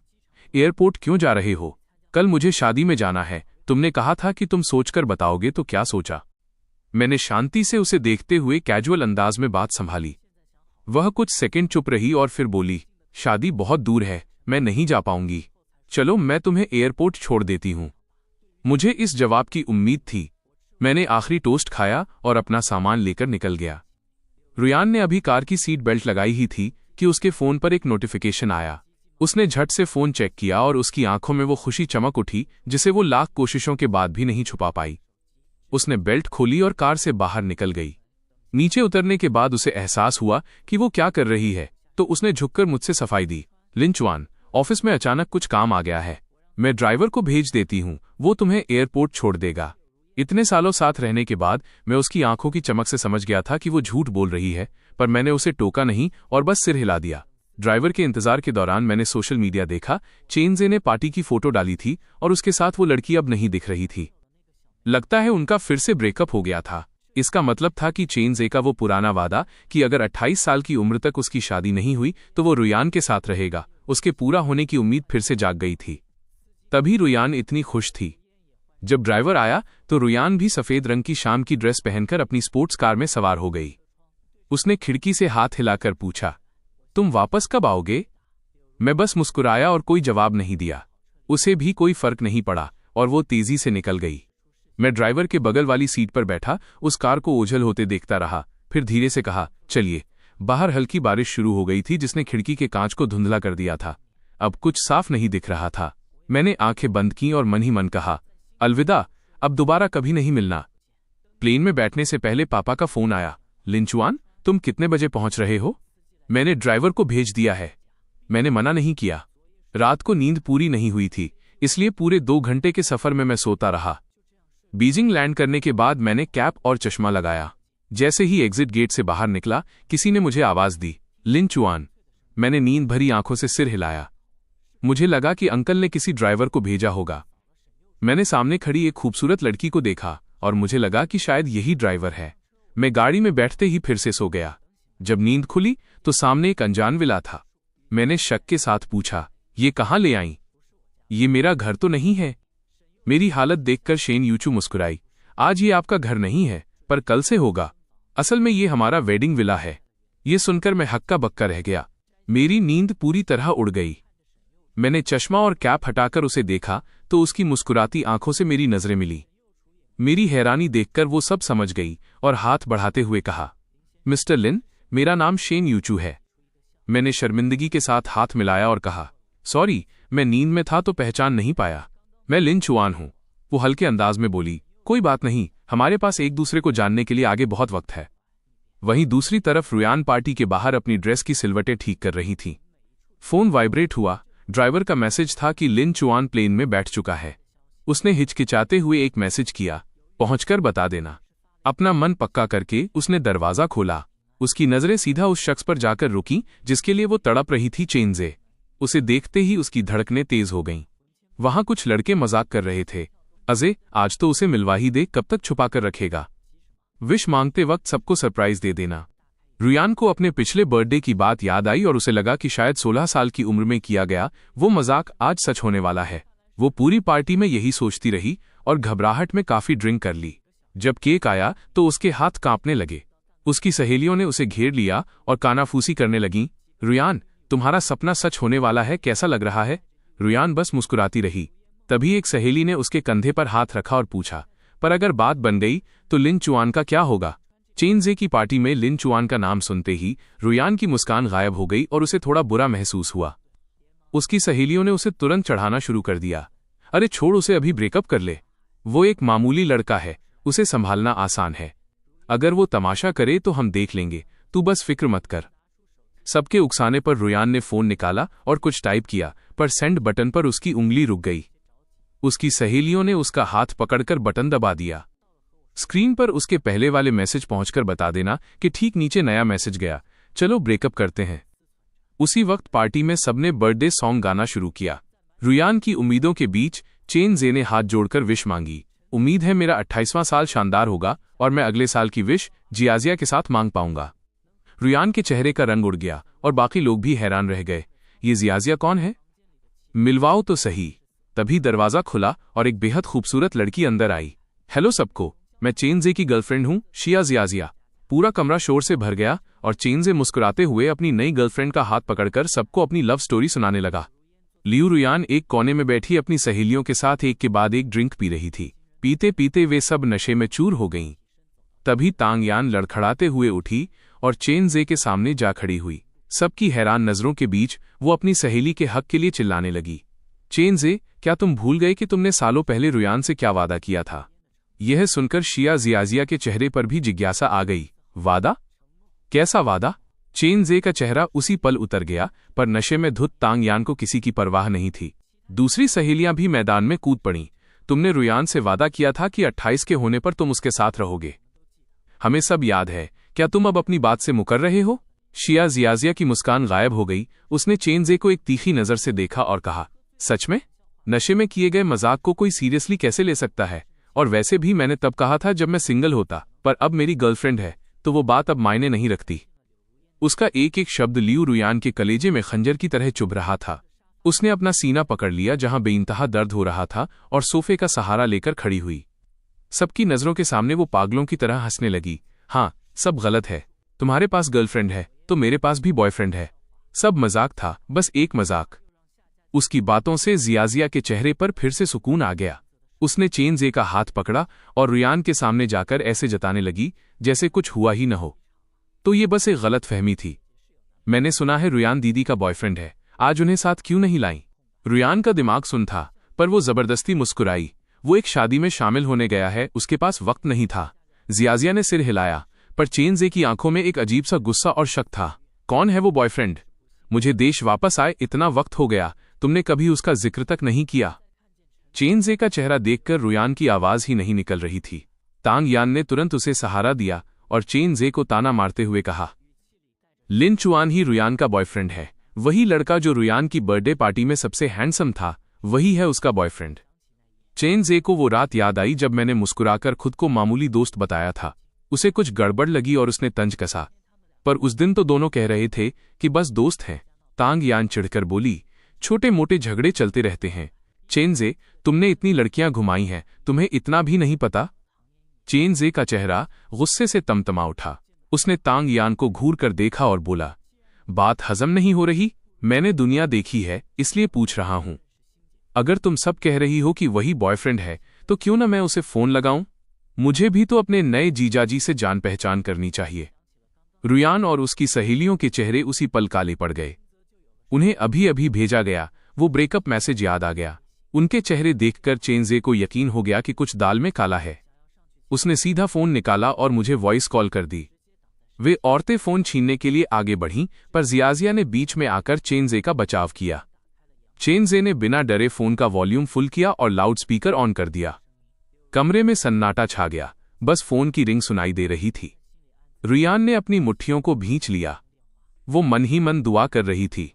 एयरपोर्ट क्यों जा रहे हो? कल मुझे शादी में जाना है, तुमने कहा था कि तुम सोचकर बताओगे, तो क्या सोचा? मैंने शांति से उसे देखते हुए कैजुअल अंदाज में बात संभाली। वह कुछ सेकंड चुप रही और फिर बोली, शादी बहुत दूर है, मैं नहीं जा पाऊंगी। चलो मैं तुम्हें एयरपोर्ट छोड़ देती हूं। मुझे इस जवाब की उम्मीद थी। मैंने आखिरी टोस्ट खाया और अपना सामान लेकर निकल गया। रुयान ने अभी कार की सीट बेल्ट लगाई ही थी कि उसके फोन पर एक नोटिफिकेशन आया। उसने झट से फोन चेक किया और उसकी आंखों में वो खुशी चमक उठी जिसे वो लाख कोशिशों के बाद भी नहीं छुपा पाई। उसने बेल्ट खोली और कार से बाहर निकल गई। नीचे उतरने के बाद उसे एहसास हुआ कि वो क्या कर रही है, तो उसने झुककर मुझसे सफाई दी, लिंचुआन, ऑफिस में अचानक कुछ काम आ गया है, मैं ड्राइवर को भेज देती हूं, वो तुम्हें एयरपोर्ट छोड़ देगा। इतने सालों साथ रहने के बाद मैं उसकी आंखों की चमक से समझ गया था कि वो झूठ बोल रही है, पर मैंने उसे टोका नहीं और बस सिर हिला दिया। ड्राइवर के इंतजार के दौरान मैंने सोशल मीडिया देखा, चेनज़े ने पार्टी की फोटो डाली थी और उसके साथ वो लड़की अब नहीं दिख रही थी। लगता है उनका फिर से ब्रेकअप हो गया था। इसका मतलब था कि चेनज़े का वो पुराना वादा कि अगर 28 साल की उम्र तक उसकी शादी नहीं हुई तो वो रुयान के साथ रहेगा, उसके पूरा होने की उम्मीद फिर से जाग गई थी। तभी रुयान इतनी खुश थी। जब ड्राइवर आया तो रुयान भी सफेद रंग की शाम की ड्रेस पहनकर अपनी स्पोर्ट्स कार में सवार हो गई। उसने खिड़की से हाथ हिलाकर पूछा, तुम वापस कब आओगे? मैं बस मुस्कुराया और कोई जवाब नहीं दिया। उसे भी कोई फर्क नहीं पड़ा और वो तेजी से निकल गई। मैं ड्राइवर के बगल वाली सीट पर बैठा उस कार को ओझल होते देखता रहा, फिर धीरे से कहा, चलिए। बाहर हल्की बारिश शुरू हो गई थी जिसने खिड़की के कांच को धुंधला कर दिया था। अब कुछ साफ नहीं दिख रहा था। मैंने आंखें बंद की और मन ही मन कहा, अलविदा, अब दोबारा कभी नहीं मिलना। प्लेन में बैठने से पहले पापा का फोन आया, लिंचुआन, तुम कितने बजे पहुंच रहे हो? मैंने ड्राइवर को भेज दिया है। मैंने मना नहीं किया। रात को नींद पूरी नहीं हुई थी, इसलिए पूरे 2 घंटे के सफर में मैं सोता रहा। बीजिंग लैंड करने के बाद मैंने कैप और चश्मा लगाया। जैसे ही एग्जिट गेट से बाहर निकला, किसी ने मुझे आवाज दी, लिंचुआन। मैंने नींद भरी आंखों से सिर हिलाया। मुझे लगा कि अंकल ने किसी ड्राइवर को भेजा होगा। मैंने सामने खड़ी एक खूबसूरत लड़की को देखा और मुझे लगा कि शायद यही ड्राइवर है। मैं गाड़ी में बैठते ही फिर से सो गया। जब नींद खुली तो सामने एक अनजान विला था। मैंने शक के साथ पूछा, ये कहाँ ले आई? ये मेरा घर तो नहीं है। मेरी हालत देखकर शेन यूचू मुस्कुराई, आज ये आपका घर नहीं है, पर कल से होगा। असल में ये हमारा वेडिंग विला है। ये सुनकर मैं हक्का बक्का रह गया। मेरी नींद पूरी तरह उड़ गई। मैंने चश्मा और कैप हटाकर उसे देखा तो उसकी मुस्कुराती आंखों से मेरी नजरें मिली। मेरी हैरानी देखकर वो सब समझ गई और हाथ बढ़ाते हुए कहा, मिस्टर लिन, मेरा नाम शेन यूचू है। मैंने शर्मिंदगी के साथ हाथ मिलाया और कहा, सॉरी, मैं नींद में था तो पहचान नहीं पाया। मैं लिंचुआन हूं। वो हल्के अंदाज में बोली, कोई बात नहीं, हमारे पास एक दूसरे को जानने के लिए आगे बहुत वक्त है। वहीं दूसरी तरफ रुयान पार्टी के बाहर अपनी ड्रेस की सिलवटें ठीक कर रही थी। फोन वाइब्रेट हुआ। ड्राइवर का मैसेज था कि लिंचुआन प्लेन में बैठ चुका है। उसने हिचकिचाते हुए एक मैसेज किया, पहुंचकर बता देना। अपना मन पक्का करके उसने दरवाजा खोला। उसकी नजरें सीधा उस शख्स पर जाकर रुकी जिसके लिए वो तड़प रही थी, चेनजे। उसे देखते ही उसकी धड़कनें तेज हो गईं। वहां कुछ लड़के मजाक कर रहे थे, अजय आज तो उसे मिलवा ही दे, कब तक छुपा कर रखेगा। विश मांगते वक्त सबको सरप्राइज दे देना। रुयान को अपने पिछले बर्थडे की बात याद आई और उसे लगा कि शायद 16 साल की उम्र में किया गया वो मजाक आज सच होने वाला है। वो पूरी पार्टी में यही सोचती रही और घबराहट में काफी ड्रिंक कर ली। जब केक आया तो उसके हाथ कांपने लगे। उसकी सहेलियों ने उसे घेर लिया और कानाफूसी करने लगीं। रुयान, तुम्हारा सपना सच होने वाला है, कैसा लग रहा है? रुयान बस मुस्कुराती रही। तभी एक सहेली ने उसके कंधे पर हाथ रखा और पूछा, पर अगर बात बन गई तो लिन चुआन का क्या होगा? चेनजे की पार्टी में लिन चुआन का नाम सुनते ही रुयान की मुस्कान गायब हो गई और उसे थोड़ा बुरा महसूस हुआ। उसकी सहेलियों ने उसे तुरंत चढ़ाना शुरू कर दिया। अरे छोड़ उसे, अभी ब्रेकअप कर ले। वो एक मामूली लड़का है, उसे संभालना आसान है। अगर वो तमाशा करे तो हम देख लेंगे, तू बस फिक्र मत कर। सबके उकसाने पर रुयान ने फोन निकाला और कुछ टाइप किया, पर सेंड बटन पर उसकी उंगली रुक गई। उसकी सहेलियों ने उसका हाथ पकड़कर बटन दबा दिया। स्क्रीन पर उसके पहले वाले मैसेज पहुंचकर बता देना कि ठीक नीचे नया मैसेज गया, चलो ब्रेकअप करते हैं। उसी वक्त पार्टी में सबने बर्थडे सॉन्ग गाना शुरू किया। रुयान की उम्मीदों के बीच चेनजे ने हाथ जोड़कर विश मांगी। उम्मीद है मेरा 28वां साल शानदार होगा और मैं अगले साल की विश जियाजिया के साथ मांग पाऊंगा। रुयान के चेहरे का रंग उड़ गया और बाकी लोग भी हैरान रह गए। ये जियाजिया कौन है? मिलवाओ तो सही। तभी दरवाजा खुला और एक बेहद खूबसूरत लड़की अंदर आई। हेलो सबको, मैं चेनजे की गर्लफ्रेंड हूं, शिया जियाजिया। पूरा कमरा शोर से भर गया और चेनजे मुस्कुराते हुए अपनी नई गर्लफ्रेंड का हाथ पकड़कर सबको अपनी लव स्टोरी सुनाने लगा। लियू रुयान एक कोने में बैठी अपनी सहेलियों के साथ एक के बाद एक ड्रिंक पी रही थी। पीते पीते वे सब नशे में चूर हो गईं। तभी तांग यान लड़खड़ाते हुए उठी और चेनजे के सामने जा खड़ी हुई। सबकी हैरान नजरों के बीच वो अपनी सहेली के हक के लिए चिल्लाने लगी, चेनजे, क्या तुम भूल गए कि तुमने सालों पहले रुयान से क्या वादा किया था? यह सुनकर शिया जियाजिया के चेहरे पर भी जिज्ञासा आ गई। वादा? कैसा वादा? चेनजे का चेहरा उसी पल उतर गया, पर नशे में धुत तांग यान को किसी की परवाह नहीं थी। दूसरी सहेलियां भी मैदान में कूद पड़ीं। तुमने रुयान से वादा किया था कि 28 के होने पर तुम उसके साथ रहोगे। हमें सब याद है, क्या तुम अब अपनी बात से मुकर रहे हो? शिया जियाजिया की मुस्कान गायब हो गई। उसने चेनजे को एक तीखी नजर से देखा और कहा, सच में? नशे में किए गए मजाक को कोई सीरियसली कैसे ले सकता है? और वैसे भी मैंने तब कहा था जब मैं सिंगल होता, पर अब मेरी गर्लफ्रेंड है तो वो बात अब मायने नहीं रखती। उसका एक एक शब्द लियू रुयान के कलेजे में खंजर की तरह चुभ रहा था। उसने अपना सीना पकड़ लिया जहां बेइंतहा दर्द हो रहा था और सोफे का सहारा लेकर खड़ी हुई। सबकी नजरों के सामने वो पागलों की तरह हंसने लगी। हाँ, सब गलत है। तुम्हारे पास गर्लफ्रेंड है तो मेरे पास भी बॉयफ्रेंड है। सब मजाक था, बस एक मजाक। उसकी बातों से जियाजिया के चेहरे पर फिर से सुकून आ गया। उसने चेनजे का हाथ पकड़ा और रुयान के सामने जाकर ऐसे जताने लगी जैसे कुछ हुआ ही न हो। तो ये बस एक गलत फहमी थी। मैंने सुना है रुयान दीदी का बॉयफ्रेंड है, आज उन्हें साथ क्यों नहीं लाई? रुयान का दिमाग सुन था, पर वो जबरदस्ती मुस्कुराई। वो एक शादी में शामिल होने गया है, उसके पास वक्त नहीं था। जियाजिया ने सिर हिलाया, पर चेनजे की आंखों में एक अजीब सा गुस्सा और शक था। कौन है वो बॉयफ्रेंड? मुझे देश वापस आए इतना वक्त हो गया, तुमने कभी उसका जिक्र तक नहीं किया। चेनजे का चेहरा देखकर रुयान की आवाज ही नहीं निकल रही थी। तांग यान ने तुरंत उसे सहारा दिया और चेनजे को ताना मारते हुए कहा, लिन चुआन ही रुयान का बॉयफ्रेंड है। वही लड़का जो रुयान की बर्थडे पार्टी में सबसे हैंडसम था, वही है उसका बॉयफ्रेंड। चेनजे को वो रात याद आई जब मैंने मुस्कुराकर खुद को मामूली दोस्त बताया था। उसे कुछ गड़बड़ लगी और उसने तंज कसा, पर उस दिन तो दोनों कह रहे थे कि बस दोस्त हैं। तांग यान चिढ़कर बोली, छोटे मोटे झगड़े चलते रहते हैं। चेनजे, तुमने इतनी लड़कियां घुमाई हैं, तुम्हें इतना भी नहीं पता? चेनजे का चेहरा गुस्से से तमतमा उठा। उसने तांग यान को घूर कर देखा और बोला, बात हजम नहीं हो रही? मैंने दुनिया देखी है, इसलिए पूछ रहा हूं। अगर तुम सब कह रही हो कि वही बॉयफ्रेंड है, तो क्यों ना मैं उसे फोन लगाऊं? मुझे भी तो अपने नए जीजाजी से जान पहचान करनी चाहिए। रुयान और उसकी सहेलियों के चेहरे उसी पल काले पड़ गए। उन्हें अभी अभी भेजा गया वो ब्रेकअप मैसेज याद आ गया। उनके चेहरे देखकर चेनजे को यकीन हो गया कि कुछ दाल में काला है। उसने सीधा फोन निकाला और मुझे वॉइस कॉल कर दी। वे औरतें फोन छीनने के लिए आगे बढ़ीं, पर जियाजिया ने बीच में आकर चेनजे का बचाव किया। चेनजे ने बिना डरे फोन का वॉल्यूम फुल किया और लाउडस्पीकर ऑन कर दिया। कमरे में सन्नाटा छा गया। बस फोन की रिंग सुनाई दे रही थी। रुयान ने अपनी मुट्ठियों को भींच लिया। वो मन ही मन दुआ कर रही थी,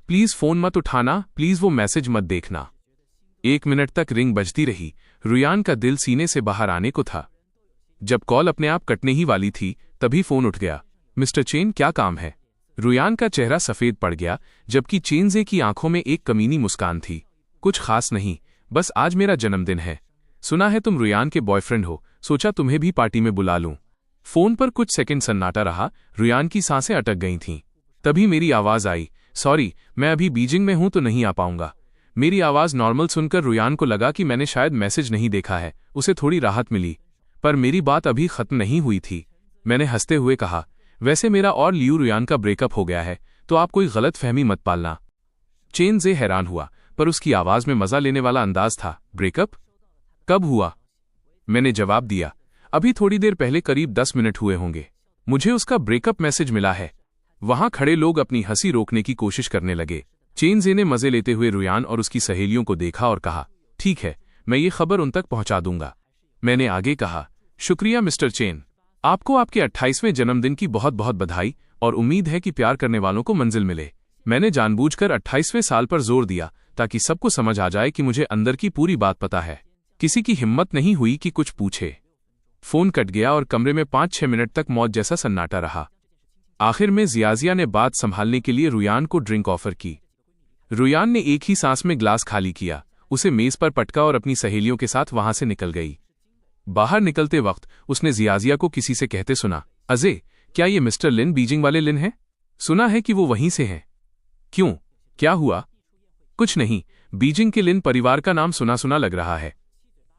प्लीज फोन मत उठाना, प्लीज वो मैसेज मत देखना। 1 मिनट तक रिंग बजती रही। रुयान का दिल सीने से बाहर आने को था। जब कॉल अपने आप कटने ही वाली थी तभी फोन उठ गया। मिस्टर चेन, क्या काम है? रुयान का चेहरा सफेद पड़ गया, जबकि चेनजे की आंखों में एक कमीनी मुस्कान थी। कुछ खास नहीं, बस आज मेरा जन्मदिन है। सुना है तुम रुयान के बॉयफ्रेंड हो, सोचा तुम्हें भी पार्टी में बुला लूं। फोन पर कुछ सेकंड सन्नाटा रहा। रुयान की सांसें अटक गई थीं। तभी मेरी आवाज आई, सॉरी, मैं अभी बीजिंग में हूं तो नहीं आ पाऊंगा। मेरी आवाज नॉर्मल सुनकर रुयान को लगा कि मैंने शायद मैसेज नहीं देखा है। उसे थोड़ी राहत मिली, पर मेरी बात अभी खत्म नहीं हुई थी। मैंने हंसते हुए कहा, वैसे मेरा और लियू रुयान का ब्रेकअप हो गया है, तो आप कोई गलत फहमी मत पालना। चेनजे हैरान हुआ, पर उसकी आवाज में मजा लेने वाला अंदाज था। ब्रेकअप कब हुआ? मैंने जवाब दिया, अभी थोड़ी देर पहले, करीब 10 मिनट हुए होंगे। मुझे उसका ब्रेकअप मैसेज मिला है। वहां खड़े लोग अपनी हंसी रोकने की कोशिश करने लगे। चेनजे ने मजे लेते हुए रुयान और उसकी सहेलियों को देखा और कहा, ठीक है, मैं ये खबर उन तक पहुंचा दूंगा। मैंने आगे कहा, शुक्रिया मिस्टर चेन, आपको आपके 28वें जन्मदिन की बहुत बहुत बधाई, और उम्मीद है कि प्यार करने वालों को मंजिल मिले। मैंने जानबूझकर 28वें साल पर जोर दिया ताकि सबको समझ आ जाए कि मुझे अंदर की पूरी बात पता है। किसी की हिम्मत नहीं हुई कि कुछ पूछे। फोन कट गया और कमरे में 5-6 मिनट तक मौत जैसा सन्नाटा रहा। आखिर में जियाजिया ने बात संभालने के लिए रुयान को ड्रिंक ऑफर की। रुयान ने एक ही सांस में ग्लास खाली किया, उसे मेज पर पटका और अपनी सहेलियों के साथ वहां से निकल गई। बाहर निकलते वक्त उसने जियाजिया को किसी से कहते सुना, अजय, क्या ये मिस्टर लिन, बीजिंग वाले लिन हैं? सुना है कि वो वहीं से हैं। क्यों, क्या हुआ? कुछ नहीं, बीजिंग के लिन परिवार का नाम सुना सुना लग रहा है।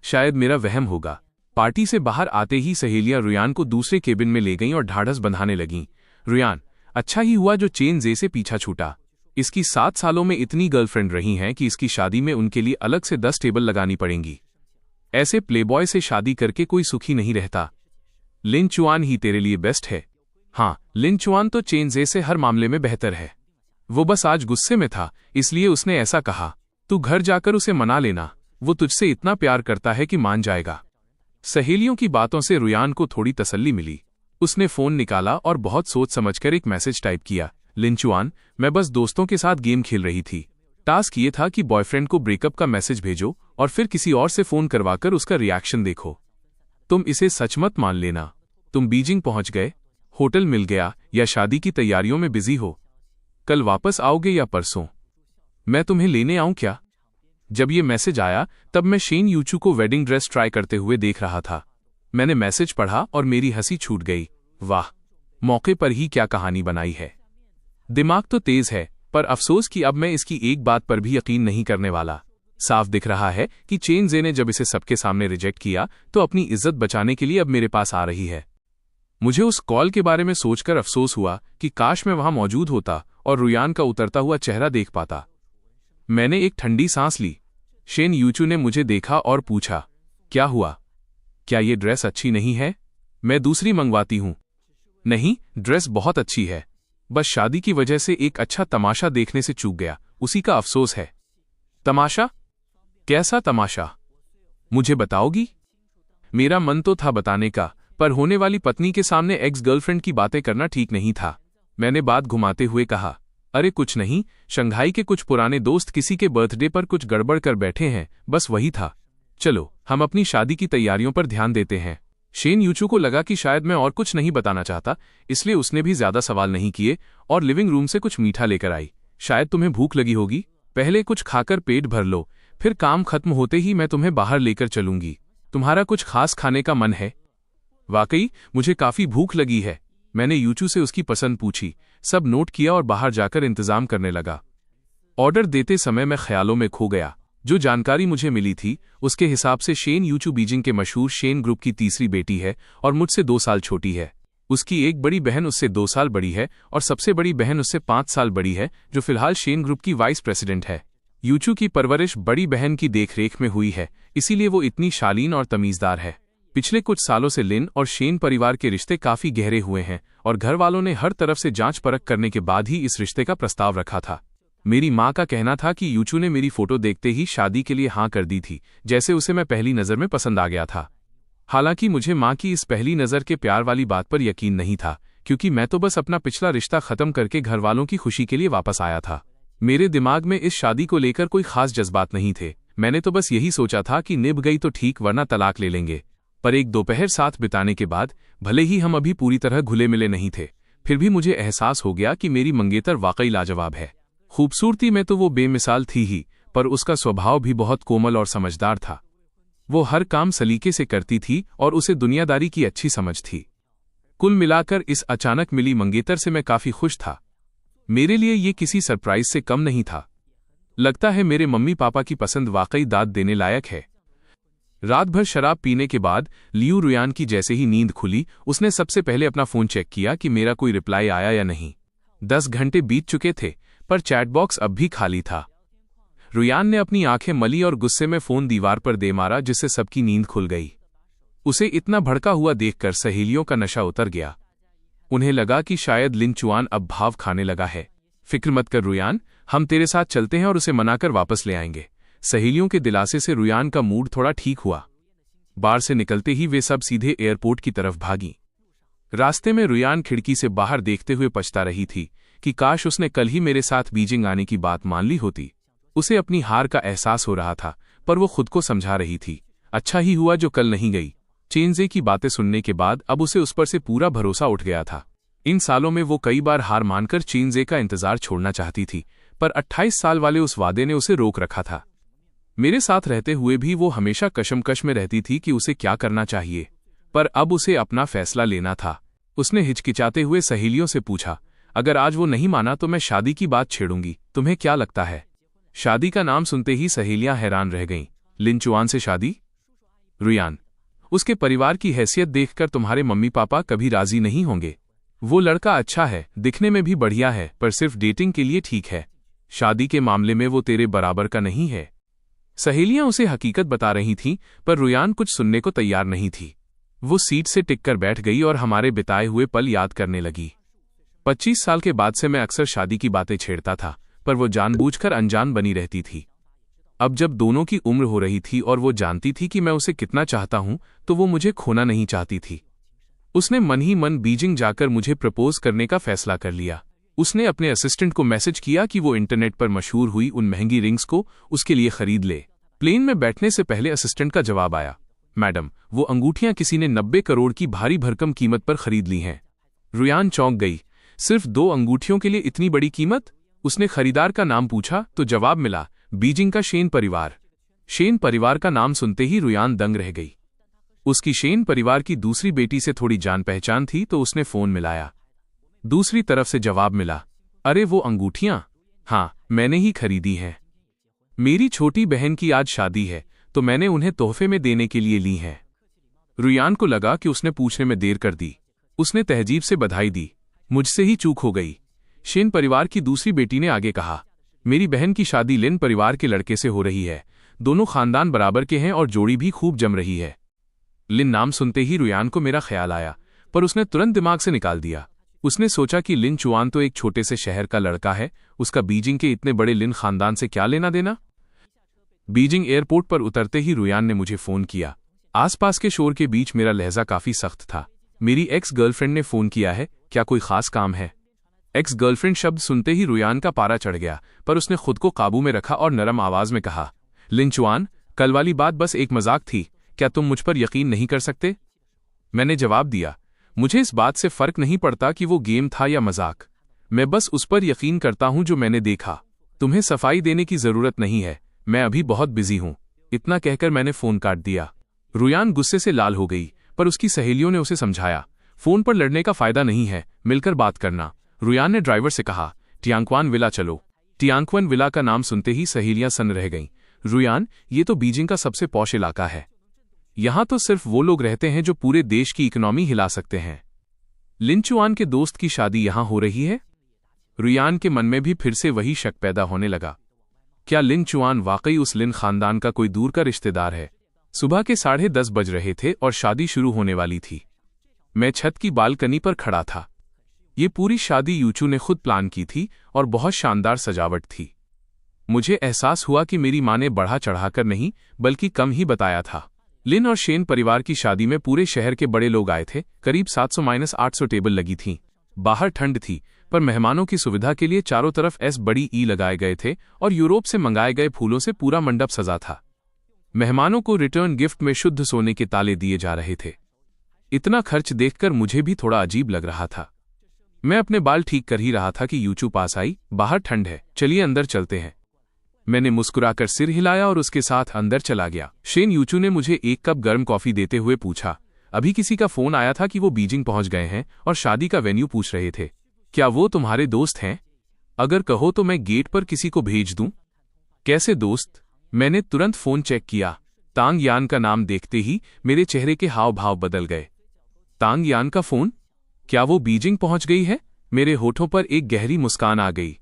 शायद मेरा वहम होगा। पार्टी से बाहर आते ही सहेलियां रुयान को दूसरे केबिन में ले गईं और ढाढ़स बंधाने लगीं। रुयान, अच्छा ही हुआ जो चेनजे से पीछा छूटा। इसकी 7 सालों में इतनी गर्लफ्रेंड रही हैं कि इसकी शादी में उनके लिए अलग से 10 टेबल लगानी पड़ेंगी। ऐसे प्लेबॉय से शादी करके कोई सुखी नहीं रहता। लिन चुआन ही तेरे लिए बेस्ट है। हाँ, लिन चुआन तो चेनजे से हर मामले में बेहतर है। वो बस आज गुस्से में था, इसलिए उसने ऐसा कहा। तू घर जाकर उसे मना लेना, वो तुझसे इतना प्यार करता है कि मान जाएगा। सहेलियों की बातों से रुयान को थोड़ी तसल्ली मिली। उसने फोन निकाला और बहुत सोच समझकर एक मैसेज टाइप किया, लिन चुआन, मैं बस दोस्तों के साथ गेम खेल रही थी। टास्क ये था कि बॉयफ्रेंड को ब्रेकअप का मैसेज भेजो और फिर किसी और से फोन करवाकर उसका रिएक्शन देखो। तुम इसे सच मत मान लेना। तुम बीजिंग पहुंच गए, होटल मिल गया, या शादी की तैयारियों में बिजी हो। कल वापस आओगे या परसों? मैं तुम्हें लेने आऊं क्या? जब ये मैसेज आया तब मैं शेन यूचू को वेडिंग ड्रेस ट्राई करते हुए देख रहा था। मैंने मैसेज पढ़ा और मेरी हंसी छूट गई। वाह, मौके पर ही क्या कहानी बनाई है। दिमाग तो तेज है, पर अफसोस कि अब मैं इसकी एक बात पर भी यकीन नहीं करने वाला। साफ दिख रहा है कि चेनजे ने जब इसे सबके सामने रिजेक्ट किया तो अपनी इज्जत बचाने के लिए अब मेरे पास आ रही है। मुझे उस कॉल के बारे में सोचकर अफसोस हुआ कि काश मैं वहां मौजूद होता और रुयान का उतरता हुआ चेहरा देख पाता। मैंने एक ठंडी सांस ली। शेन यूचू ने मुझे देखा और पूछा, क्या हुआ? क्या ये ड्रेस अच्छी नहीं है? मैं दूसरी मंगवाती हूं। नहीं, ड्रेस बहुत अच्छी है, बस शादी की वजह से एक अच्छा तमाशा देखने से चूक गया, उसी का अफसोस है। तमाशा? कैसा तमाशा? मुझे बताओगी? मेरा मन तो था बताने का, पर होने वाली पत्नी के सामने एक्स गर्लफ्रेंड की बातें करना ठीक नहीं था। मैंने बात घुमाते हुए कहा, अरे कुछ नहीं, शंघाई के कुछ पुराने दोस्त किसी के बर्थडे पर कुछ गड़बड़ कर बैठे हैं, बस वही था। चलो हम अपनी शादी की तैयारियों पर ध्यान देते हैं। शेन यूचू को लगा कि शायद मैं और कुछ नहीं बताना चाहता, इसलिए उसने भी ज्यादा सवाल नहीं किए और लिविंग रूम से कुछ मीठा लेकर आई। शायद तुम्हें भूख लगी होगी, पहले कुछ खाकर पेट भर लो, फिर काम खत्म होते ही मैं तुम्हें बाहर लेकर चलूंगी। तुम्हारा कुछ खास खाने का मन है? वाकई मुझे काफी भूख लगी है। मैंने यूचू से उसकी पसंद पूछी, सब नोट किया और बाहर जाकर इंतजाम करने लगा। ऑर्डर देते समय मैं ख्यालों में खो गया। जो जानकारी मुझे मिली थी उसके हिसाब से शेन यूचू बीजिंग के मशहूर शेन ग्रुप की तीसरी बेटी है और मुझसे 2 साल छोटी है। उसकी एक बड़ी बहन उससे 2 साल बड़ी है और सबसे बड़ी बहन उससे 5 साल बड़ी है, जो फिलहाल शेन ग्रुप की वाइस प्रेसिडेंट है। यूचू की परवरिश बड़ी बहन की देखरेख में हुई है, इसीलिए वो इतनी शालीन और तमीजदार है। पिछले कुछ सालों से लिन और शेन परिवार के रिश्ते काफी गहरे हुए हैं और घर वालों ने हर तरफ से जांच परख करने के बाद ही इस रिश्ते का प्रस्ताव रखा था। मेरी माँ का कहना था कि यूचू ने मेरी फोटो देखते ही शादी के लिए हाँ कर दी थी, जैसे उसे मैं पहली नजर में पसंद आ गया था। हालांकि मुझे माँ की इस पहली नज़र के प्यार वाली बात पर यकीन नहीं था, क्योंकि मैं तो बस अपना पिछला रिश्ता खत्म करके घर वालों की खुशी के लिए वापस आया था। मेरे दिमाग में इस शादी को लेकर कोई खास जज्बात नहीं थे। मैंने तो बस यही सोचा था कि निभ गई तो ठीक, वरना तलाक ले लेंगे। पर एक दोपहर साथ बिताने के बाद, भले ही हम अभी पूरी तरह घुले मिले नहीं थे, फिर भी मुझे एहसास हो गया कि मेरी मंगेतर वाकई लाजवाब है। खूबसूरती में तो वो बेमिसाल थी ही, पर उसका स्वभाव भी बहुत कोमल और समझदार था। वो हर काम सलीके से करती थी और उसे दुनियादारी की अच्छी समझ थी। कुल मिलाकर इस अचानक मिली मंगेतर से मैं काफी खुश था। मेरे लिए ये किसी सरप्राइज से कम नहीं था। लगता है मेरे मम्मी पापा की पसंद वाकई दाद देने लायक है। रात भर शराब पीने के बाद लियू रुयान की जैसे ही नींद खुली, उसने सबसे पहले अपना फोन चेक किया कि मेरा कोई रिप्लाई आया या नहीं। 10 घंटे बीत चुके थे, पर चैटबॉक्स अब भी खाली था। रुयान ने अपनी आंखें मली और गुस्से में फोन दीवार पर दे मारा, जिससे सबकी नींद खुल गई। उसे इतना भड़का हुआ देखकर सहेलियों का नशा उतर गया। उन्हें लगा कि शायद लिन चुआन अब भाव खाने लगा है। फिक्र मत कर रुयान, हम तेरे साथ चलते हैं और उसे मनाकर वापस ले आएंगे। सहेलियों के दिलासे से रुयान का मूड थोड़ा ठीक हुआ। बार से निकलते ही वे सब सीधे एयरपोर्ट की तरफ भागी। रास्ते में रुयान खिड़की से बाहर देखते हुए पछता रही थी कि काश उसने कल ही मेरे साथ बीजिंग आने की बात मान ली होती। उसे अपनी हार का एहसास हो रहा था, पर वो खुद को समझा रही थी, अच्छा ही हुआ जो कल नहीं गई। चेंजे की बातें सुनने के बाद अब उसे उस पर से पूरा भरोसा उठ गया था। इन सालों में वो कई बार हार मानकर चेंजे का इंतजार छोड़ना चाहती थी, पर 28 साल वाले उस वादे ने उसे रोक रखा था। मेरे साथ रहते हुए भी वो हमेशा कशमकश में रहती थी कि उसे क्या करना चाहिए, पर अब उसे अपना फैसला लेना था। उसने हिचकिचाते हुए सहेलियों से पूछा, अगर आज वो नहीं माना तो मैं शादी की बात छेड़ूंगी, तुम्हें क्या लगता है? शादी का नाम सुनते ही सहेलियां हैरान रह गईं। लिन चुआन से शादी? रुयान, उसके परिवार की हैसियत देखकर तुम्हारे मम्मी पापा कभी राजी नहीं होंगे। वो लड़का अच्छा है, दिखने में भी बढ़िया है, पर सिर्फ डेटिंग के लिए ठीक है। शादी के मामले में वो तेरे बराबर का नहीं है। सहेलियां उसे हकीकत बता रही थीं, पर रुयान कुछ सुनने को तैयार नहीं थी। वो सीट से टिककर बैठ गई और हमारे बिताए हुए पल याद करने लगी। 25 साल के बाद से मैं अक्सर शादी की बातें छेड़ता था, पर वो जानबूझकर अनजान बनी रहती थी। अब जब दोनों की उम्र हो रही थी और वो जानती थी कि मैं उसे कितना चाहता हूं, तो वो मुझे खोना नहीं चाहती थी। उसने मन ही मन बीजिंग जाकर मुझे प्रपोज करने का फैसला कर लिया। उसने अपने असिस्टेंट को मैसेज किया कि वो इंटरनेट पर मशहूर हुई उन महंगी रिंग्स को उसके लिए खरीद ले। प्लेन में बैठने से पहले असिस्टेंट का जवाब आया, मैडम, वो अंगूठियां किसी ने 90 करोड़ की भारी भरकम कीमत पर खरीद ली हैं। रुयान चौंक गई। सिर्फ 2 अंगूठियों के लिए इतनी बड़ी कीमत? उसने खरीदार का नाम पूछा तो जवाब मिला, बीजिंग का शेन परिवार। शेन परिवार का नाम सुनते ही रुयान दंग रह गई। उसकी शेन परिवार की दूसरी बेटी से थोड़ी जान पहचान थी, तो उसने फोन मिलाया। दूसरी तरफ से जवाब मिला, अरे वो अंगूठियां? हाँ, मैंने ही खरीदी हैं। मेरी छोटी बहन की आज शादी है, तो मैंने उन्हें तोहफे में देने के लिए ली हैं। रुयान को लगा कि उसने पूछने में देर कर दी। उसने तहजीब से बधाई दी, मुझसे ही चूक हो गई। शेन परिवार की दूसरी बेटी ने आगे कहा, मेरी बहन की शादी लिन परिवार के लड़के से हो रही है। दोनों खानदान बराबर के हैं और जोड़ी भी खूब जम रही है। लिन नाम सुनते ही रुयान को मेरा ख्याल आया, पर उसने तुरंत दिमाग से निकाल दिया। उसने सोचा कि लिन चुआन तो एक छोटे से शहर का लड़का है, उसका बीजिंग के इतने बड़े लिन खानदान से क्या लेना देना। बीजिंग एयरपोर्ट पर उतरते ही रुयान ने मुझे फोन किया। आसपास के शोर के बीच मेरा लहजा काफी सख्त था। मेरी एक्स गर्लफ्रेंड ने फोन किया है, क्या कोई खास काम है? एक्स गर्लफ्रेंड शब्द सुनते ही रुयान का पारा चढ़ गया, पर उसने खुद को काबू में रखा और नरम आवाज में कहा, लिन चुआन, कल वाली बात बस एक मजाक थी, क्या तुम मुझ पर यकीन नहीं कर सकते? मैंने जवाब दिया, मुझे इस बात से फर्क नहीं पड़ता कि वो गेम था या मजाक। मैं बस उस पर यकीन करता हूं जो मैंने देखा। तुम्हें सफाई देने की जरूरत नहीं है, मैं अभी बहुत बिजी हूं। इतना कहकर मैंने फोन काट दिया। रुयान गुस्से से लाल हो गई, पर उसकी सहेलियों ने उसे समझाया, फोन पर लड़ने का फायदा नहीं है, मिलकर बात करना। रुयान ने ड्राइवर से कहा, टियांक्वान विला चलो। टियांक्वान विला का नाम सुनते ही सहेलियां सन्न रह गईं। रुयान, ये तो बीजिंग का सबसे पॉश इलाका है। यहां तो सिर्फ वो लोग रहते हैं जो पूरे देश की इकोनॉमी हिला सकते हैं। लिन चुआन के दोस्त की शादी यहां हो रही है? रुयान के मन में भी फिर से वही शक पैदा होने लगा। क्या लिन चुआन वाकई उस लिन खानदान का कोई दूर का रिश्तेदार है? सुबह के 10:30 बज रहे थे और शादी शुरू होने वाली थी। मैं छत की बालकनी पर खड़ा था। ये पूरी शादी यूचू ने खुद प्लान की थी और बहुत शानदार सजावट थी। मुझे एहसास हुआ कि मेरी मां ने बढ़ा चढ़ाकर नहीं, बल्कि कम ही बताया था। लिन और शेन परिवार की शादी में पूरे शहर के बड़े लोग आए थे। करीब 700-800 टेबल लगी थीं। बाहर ठंड थी, पर मेहमानों की सुविधा के लिए चारों तरफ बड़ी ई लगाए गए थे और यूरोप से मंगाए गए फूलों से पूरा मंडप सजा था। मेहमानों को रिटर्न गिफ्ट में शुद्ध सोने के ताले दिए जा रहे थे। इतना खर्च देखकर मुझे भी थोड़ा अजीब लग रहा था। मैं अपने बाल ठीक कर ही रहा था कि यूचू पास आई। बाहर ठंड है, चलिए अंदर चलते हैं। मैंने मुस्कुराकर सिर हिलाया और उसके साथ अंदर चला गया। शेन यूचू ने मुझे एक कप गर्म कॉफी देते हुए पूछा, अभी किसी का फोन आया था कि वो बीजिंग पहुंच गए हैं और शादी का वेन्यू पूछ रहे थे। क्या वो तुम्हारे दोस्त हैं? अगर कहो तो मैं गेट पर किसी को भेज दूं। कैसे दोस्त? मैंने तुरंत फोन चेक किया। तांग यान का नाम देखते ही मेरे चेहरे के हाव भाव बदल गए। तांग यान का फोन? क्या वो बीजिंग पहुंच गई है? मेरे होठों पर एक गहरी मुस्कान आ गई।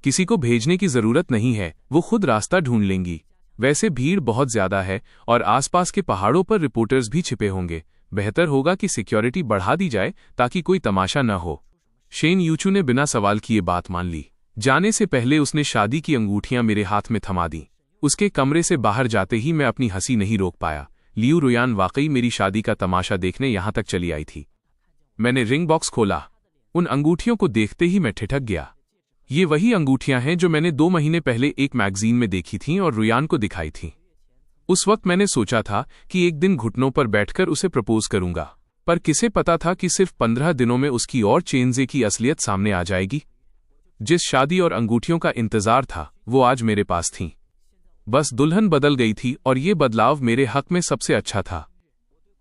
किसी को भेजने की जरूरत नहीं है, वो खुद रास्ता ढूंढ लेंगी। वैसे भीड़ बहुत ज्यादा है और आसपास के पहाड़ों पर रिपोर्टर्स भी छिपे होंगे। बेहतर होगा कि सिक्योरिटी बढ़ा दी जाए ताकि कोई तमाशा न हो। शेन यूचू ने बिना सवाल किए बात मान ली। जाने से पहले उसने शादी की अंगूठियां मेरे हाथ में थमा दी। उसके कमरे से बाहर जाते ही मैं अपनी हंसी नहीं रोक पाया। लियू रुयान वाकई मेरी शादी का तमाशा देखने यहां तक चली आई थी। मैंने रिंग बॉक्स खोला। उन अंगूठियों को देखते ही मैं ठिठक गया। ये वही अंगूठियां हैं जो मैंने 2 महीने पहले एक मैगजीन में देखी थीं और रुयान को दिखाई थीं। उस वक्त मैंने सोचा था कि एक दिन घुटनों पर बैठकर उसे प्रपोज करूंगा, पर किसे पता था कि सिर्फ 15 दिनों में उसकी और चेंजे की असलियत सामने आ जाएगी। जिस शादी और अंगूठियों का इंतजार था वो आज मेरे पास थीं। बस दुल्हन बदल गई थी और ये बदलाव मेरे हक में सबसे अच्छा था।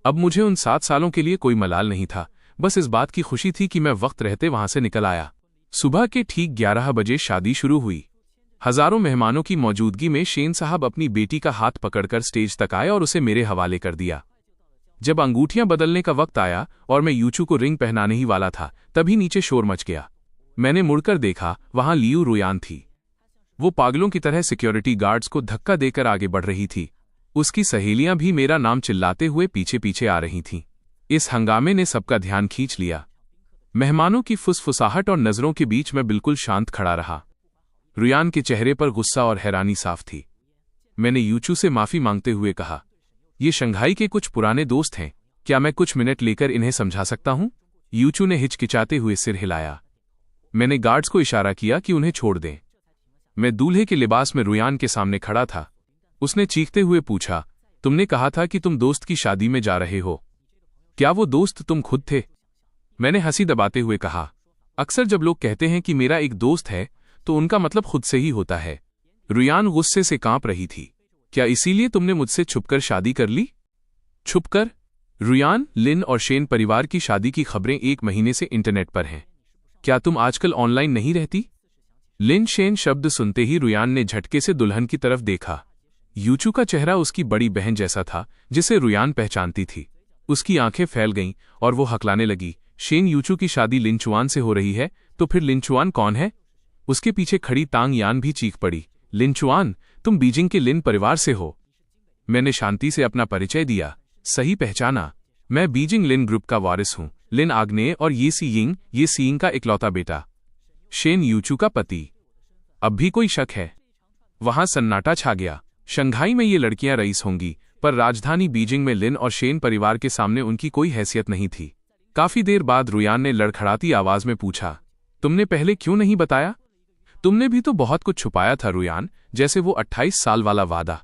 अब मुझे उन 7 सालों के लिए कोई मलाल नहीं था, बस इस बात की खुशी थी कि मैं वक्त रहते वहां से निकल आया। सुबह के ठीक 11 बजे शादी शुरू हुई। हजारों मेहमानों की मौजूदगी में शेन साहब अपनी बेटी का हाथ पकड़कर स्टेज तक आए और उसे मेरे हवाले कर दिया। जब अंगूठियां बदलने का वक्त आया और मैं यूचू को रिंग पहनाने ही वाला था, तभी नीचे शोर मच गया। मैंने मुड़कर देखा, वहां लियू रुयान थी। वो पागलों की तरह सिक्योरिटी गार्ड्स को धक्का देकर आगे बढ़ रही थी। उसकी सहेलियां भी मेरा नाम चिल्लाते हुए पीछे पीछे आ रही थीं। इस हंगामे ने सबका ध्यान खींच लिया। मेहमानों की फुसफुसाहट और नजरों के बीच मैं बिल्कुल शांत खड़ा रहा। रुयान के चेहरे पर गुस्सा और हैरानी साफ थी। मैंने यूचू से माफी मांगते हुए कहा, ये शंघाई के कुछ पुराने दोस्त हैं, क्या मैं कुछ मिनट लेकर इन्हें समझा सकता हूं? यूचू ने हिचकिचाते हुए सिर हिलाया। मैंने गार्ड्स को इशारा किया कि उन्हें छोड़ दें। मैं दूल्हे के लिबास में रुयान के सामने खड़ा था। उसने चीखते हुए पूछा, तुमने कहा था कि तुम दोस्त की शादी में जा रहे हो, क्या वो दोस्त तुम खुद थे? मैंने हंसी दबाते हुए कहा, अक्सर जब लोग कहते हैं कि मेरा एक दोस्त है तो उनका मतलब खुद से ही होता है। रुयान गुस्से से कांप रही थी। क्या इसीलिए तुमने मुझसे छुपकर शादी कर ली? छुपकर? रुयान, लिन और शेन परिवार की शादी की खबरें 1 महीने से इंटरनेट पर हैं। क्या तुम आजकल ऑनलाइन नहीं रहती? लिन शेन शब्द सुनते ही रुयान ने झटके से दुल्हन की तरफ देखा। यूचू का चेहरा उसकी बड़ी बहन जैसा था, जिसे रुयान पहचानती थी। उसकी आंखें फैल गईं और वो हकलाने लगी। शेन, यूचू की शादी लिनचुआन से हो रही है, तो फिर लिनचुआन कौन है? उसके पीछे खड़ी तांग यान भी चीख पड़ी, लिनचुआन, तुम बीजिंग के लिन परिवार से हो। मैंने शांति से अपना परिचय दिया। सही पहचाना, मैं बीजिंग लिन ग्रुप का वारिस हूं। लिन आग्नेय और ये सी यिंग, ये सीइंग का इकलौता बेटा, शेन यूचू का पति। अब भी कोई शक है? वहां सन्नाटा छा गया। शंघाई में ये लड़कियां रईस होंगी, पर राजधानी बीजिंग में लिन और शेन परिवार के सामने उनकी कोई हैसियत नहीं थी। काफी देर बाद रुयान ने लड़खड़ाती आवाज में पूछा, तुमने पहले क्यों नहीं बताया? तुमने भी तो बहुत कुछ छुपाया था रुयान, जैसे वो 28 साल वाला वादा।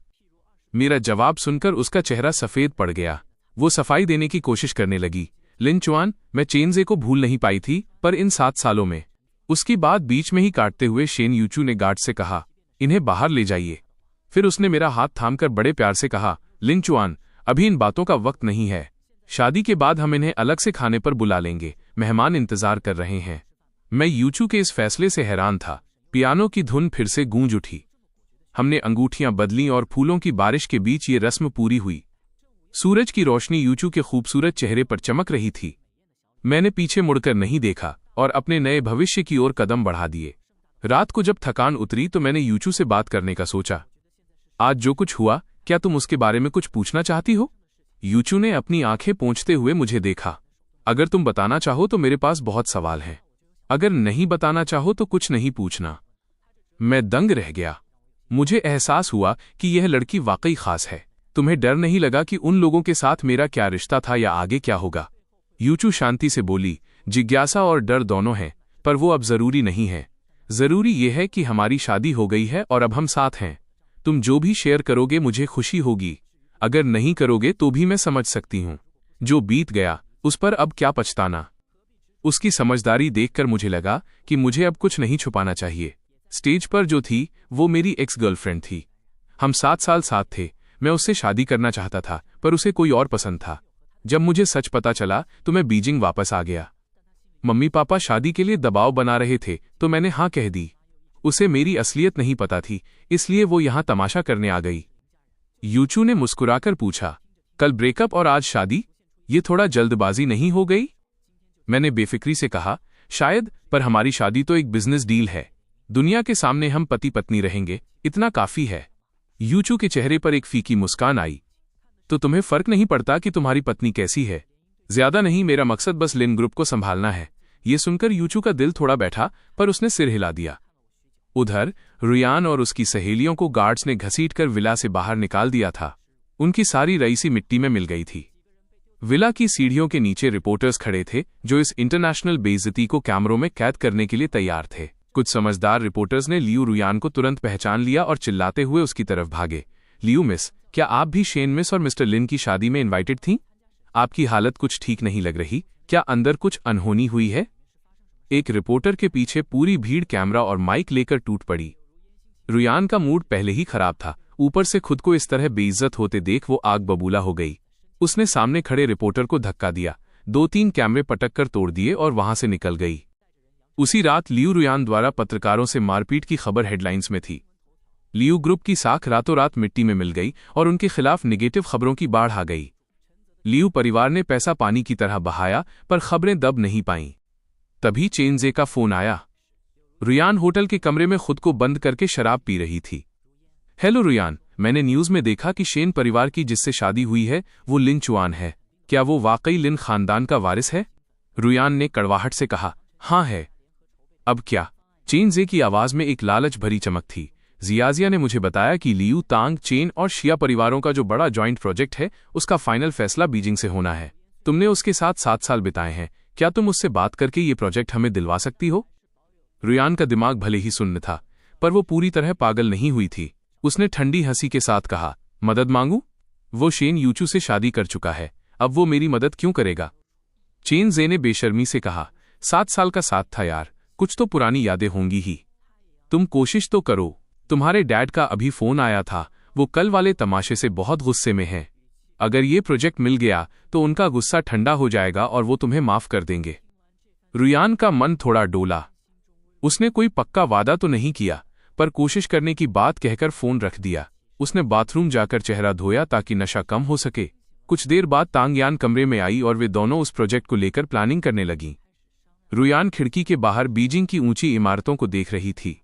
मेरा जवाब सुनकर उसका चेहरा सफेद पड़ गया। वो सफाई देने की कोशिश करने लगी। लिनचुआन, मैं चेनजे को भूल नहीं पाई थी, पर इन 7 सालों में। उसकी बात बीच में ही काटते हुए शेन यूचू ने गार्ड से कहा, इन्हें बाहर ले जाइए। फिर उसने मेरा हाथ थामकर बड़े प्यार से कहा, लिनचुआन, अभी इन बातों का वक्त नहीं है। शादी के बाद हम इन्हें अलग से खाने पर बुला लेंगे, मेहमान इंतजार कर रहे हैं। मैं यूचू के इस फैसले से हैरान था। पियानो की धुन फिर से गूंज उठी। हमने अंगूठियां बदलीं और फूलों की बारिश के बीच ये रस्म पूरी हुई। सूरज की रोशनी यूचू के खूबसूरत चेहरे पर चमक रही थी। मैंने पीछे मुड़कर नहीं देखा और अपने नए भविष्य की ओर कदम बढ़ा दिए। रात को जब थकान उतरी तो मैंने यूचू से बात करने का सोचा। आज जो कुछ हुआ, क्या तुम उसके बारे में कुछ पूछना चाहती हो? यूचू ने अपनी आंखें पोंछते हुए मुझे देखा। अगर तुम बताना चाहो तो मेरे पास बहुत सवाल हैं। अगर नहीं बताना चाहो तो कुछ नहीं पूछना। मैं दंग रह गया। मुझे एहसास हुआ कि यह लड़की वाकई खास है। तुम्हें डर नहीं लगा कि उन लोगों के साथ मेरा क्या रिश्ता था या आगे क्या होगा? यूचू शांति से बोली, जिज्ञासा और डर दोनों हैं, पर वो अब जरूरी नहीं है। जरूरी ये है कि हमारी शादी हो गई है और अब हम साथ हैं। तुम जो भी शेयर करोगे मुझे खुशी होगी, अगर नहीं करोगे तो भी मैं समझ सकती हूँ। जो बीत गया उस पर अब क्या पछताना। उसकी समझदारी देखकर मुझे लगा कि मुझे अब कुछ नहीं छुपाना चाहिए। स्टेज पर जो थी वो मेरी एक्स गर्लफ्रेंड थी। हम 7 साल साथ थे। मैं उससे शादी करना चाहता था, पर उसे कोई और पसंद था। जब मुझे सच पता चला तो मैं बीजिंग वापस आ गया। मम्मी पापा शादी के लिए दबाव बना रहे थे तो मैंने हाँ कह दी। उसे मेरी असलियत नहीं पता थी, इसलिए वो यहां तमाशा करने आ गई। यूचू ने मुस्कुराकर पूछा, कल ब्रेकअप और आज शादी, ये थोड़ा जल्दबाजी नहीं हो गई? मैंने बेफिक्री से कहा, शायद, पर हमारी शादी तो एक बिजनेस डील है। दुनिया के सामने हम पति पत्नी रहेंगे, इतना काफी है। यूचू के चेहरे पर एक फीकी मुस्कान आई। तो तुम्हें फर्क नहीं पड़ता कि तुम्हारी पत्नी कैसी है? ज्यादा नहीं, मेरा मकसद बस लिन ग्रुप को संभालना है। ये सुनकर यूचू का दिल थोड़ा बैठा, पर उसने सिर हिला दिया। उधर रुयान और उसकी सहेलियों को गार्ड्स ने घसीटकर विला से बाहर निकाल दिया था। उनकी सारी रईसी मिट्टी में मिल गई थी। विला की सीढ़ियों के नीचे रिपोर्टर्स खड़े थे जो इस इंटरनेशनल बेइज्जती को कैमरों में कैद करने के लिए तैयार थे। कुछ समझदार रिपोर्टर्स ने लियू रुयान को तुरंत पहचान लिया और चिल्लाते हुए उसकी तरफ भागे, लियू मिस, क्या आप भी शेन मिस और मिस्टर लिन की शादी में इनवाइटेड थीं? आपकी हालत कुछ ठीक नहीं लग रही, क्या अंदर कुछ अनहोनी हुई है? एक रिपोर्टर के पीछे पूरी भीड़ कैमरा और माइक लेकर टूट पड़ी। रुयान का मूड पहले ही खराब था, ऊपर से खुद को इस तरह बेइज्जत होते देख वो आग बबूला हो गई। उसने सामने खड़े रिपोर्टर को धक्का दिया, 2-3 कैमरे पटक कर तोड़ दिए और वहां से निकल गई। उसी रात लियू रुयान द्वारा पत्रकारों से मारपीट की खबर हेडलाइंस में थी। लियू ग्रुप की साख रातों रात मिट्टी में मिल गई और उनके खिलाफ निगेटिव खबरों की बाढ़ आ गई। लियू परिवार ने पैसा पानी की तरह बहाया, पर खबरें दब नहीं पाईं। तभी चेनजे का फोन आया। रुयान होटल के कमरे में खुद को बंद करके शराब पी रही थी। हेलो रुयान, मैंने न्यूज में देखा कि शेन परिवार की जिससे शादी हुई है वो लिन चुआन है। क्या वो वाकई लिन खानदान का वारिस है? रुयान ने कड़वाहट से कहा, हाँ है। अब क्या? चेनजे की आवाज में एक लालच भरी चमक थी। जियाजिया ने मुझे बताया कि लियू, तांग, चेन और शिया परिवारों का जो बड़ा जॉइंट प्रोजेक्ट है उसका फाइनल फैसला बीजिंग से होना है। तुमने उसके साथ 7 साल बिताए हैं, क्या तुम उससे बात करके ये प्रोजेक्ट हमें दिलवा सकती हो? रुयान का दिमाग भले ही सुन्न था, पर वो पूरी तरह पागल नहीं हुई थी। उसने ठंडी हंसी के साथ कहा, मदद मांगू? वो शेन यूचू से शादी कर चुका है, अब वो मेरी मदद क्यों करेगा? चेनजे ने बेशर्मी से कहा, 7 साल का साथ था यार, कुछ तो पुरानी यादें होंगी ही। तुम कोशिश तो करो। तुम्हारे डैड का अभी फोन आया था, वो कल वाले तमाशे से बहुत गुस्से में हैं। अगर ये प्रोजेक्ट मिल गया तो उनका गुस्सा ठंडा हो जाएगा और वो तुम्हें माफ कर देंगे। रुयान का मन थोड़ा डोला। उसने कोई पक्का वादा तो नहीं किया, पर कोशिश करने की बात कहकर फोन रख दिया। उसने बाथरूम जाकर चेहरा धोया ताकि नशा कम हो सके। कुछ देर बाद तांगयान कमरे में आई और वे दोनों उस प्रोजेक्ट को लेकर प्लानिंग करने लगीं। रुयान खिड़की के बाहर बीजिंग की ऊंची इमारतों को देख रही थी।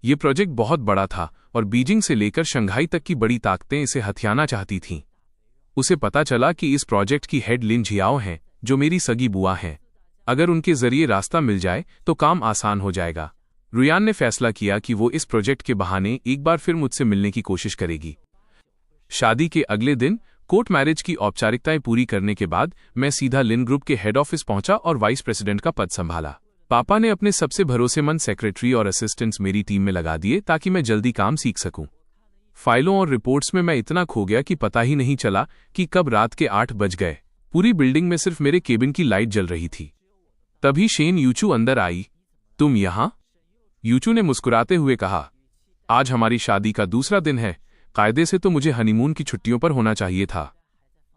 ये प्रोजेक्ट बहुत बड़ा था और बीजिंग से लेकर शंघाई तक की बड़ी ताकतें इसे हथियाना चाहती थीं। उसे पता चला कि इस प्रोजेक्ट की हेड लिन जियाओ हैं, जो मेरी सगी बुआ हैं। अगर उनके जरिए रास्ता मिल जाए तो काम आसान हो जाएगा। रुयान ने फैसला किया कि वो इस प्रोजेक्ट के बहाने एक बार फिर मुझसे मिलने की कोशिश करेगी। शादी के अगले दिन कोर्ट मैरिज की औपचारिकताएं पूरी करने के बाद मैं सीधा लिन ग्रुप के हेड ऑफिस पहुंचा और वाइस प्रेसिडेंट का पद संभाला। पापा ने अपने सबसे भरोसेमंद सेक्रेटरी और असिस्टेंट्स मेरी टीम में लगा दिए ताकि मैं जल्दी काम सीख सकूं। फाइलों और रिपोर्ट्स में मैं इतना खो गया कि पता ही नहीं चला कि कब रात के 8 बज गए। पूरी बिल्डिंग में सिर्फ मेरे केबिन की लाइट जल रही थी। तभी शेन यूचू अंदर आई। तुम यहां? यूचू ने मुस्कुराते हुए कहा, आज हमारी शादी का दूसरा दिन है। कायदे से तो मुझे हनीमून की छुट्टियों पर होना चाहिए था।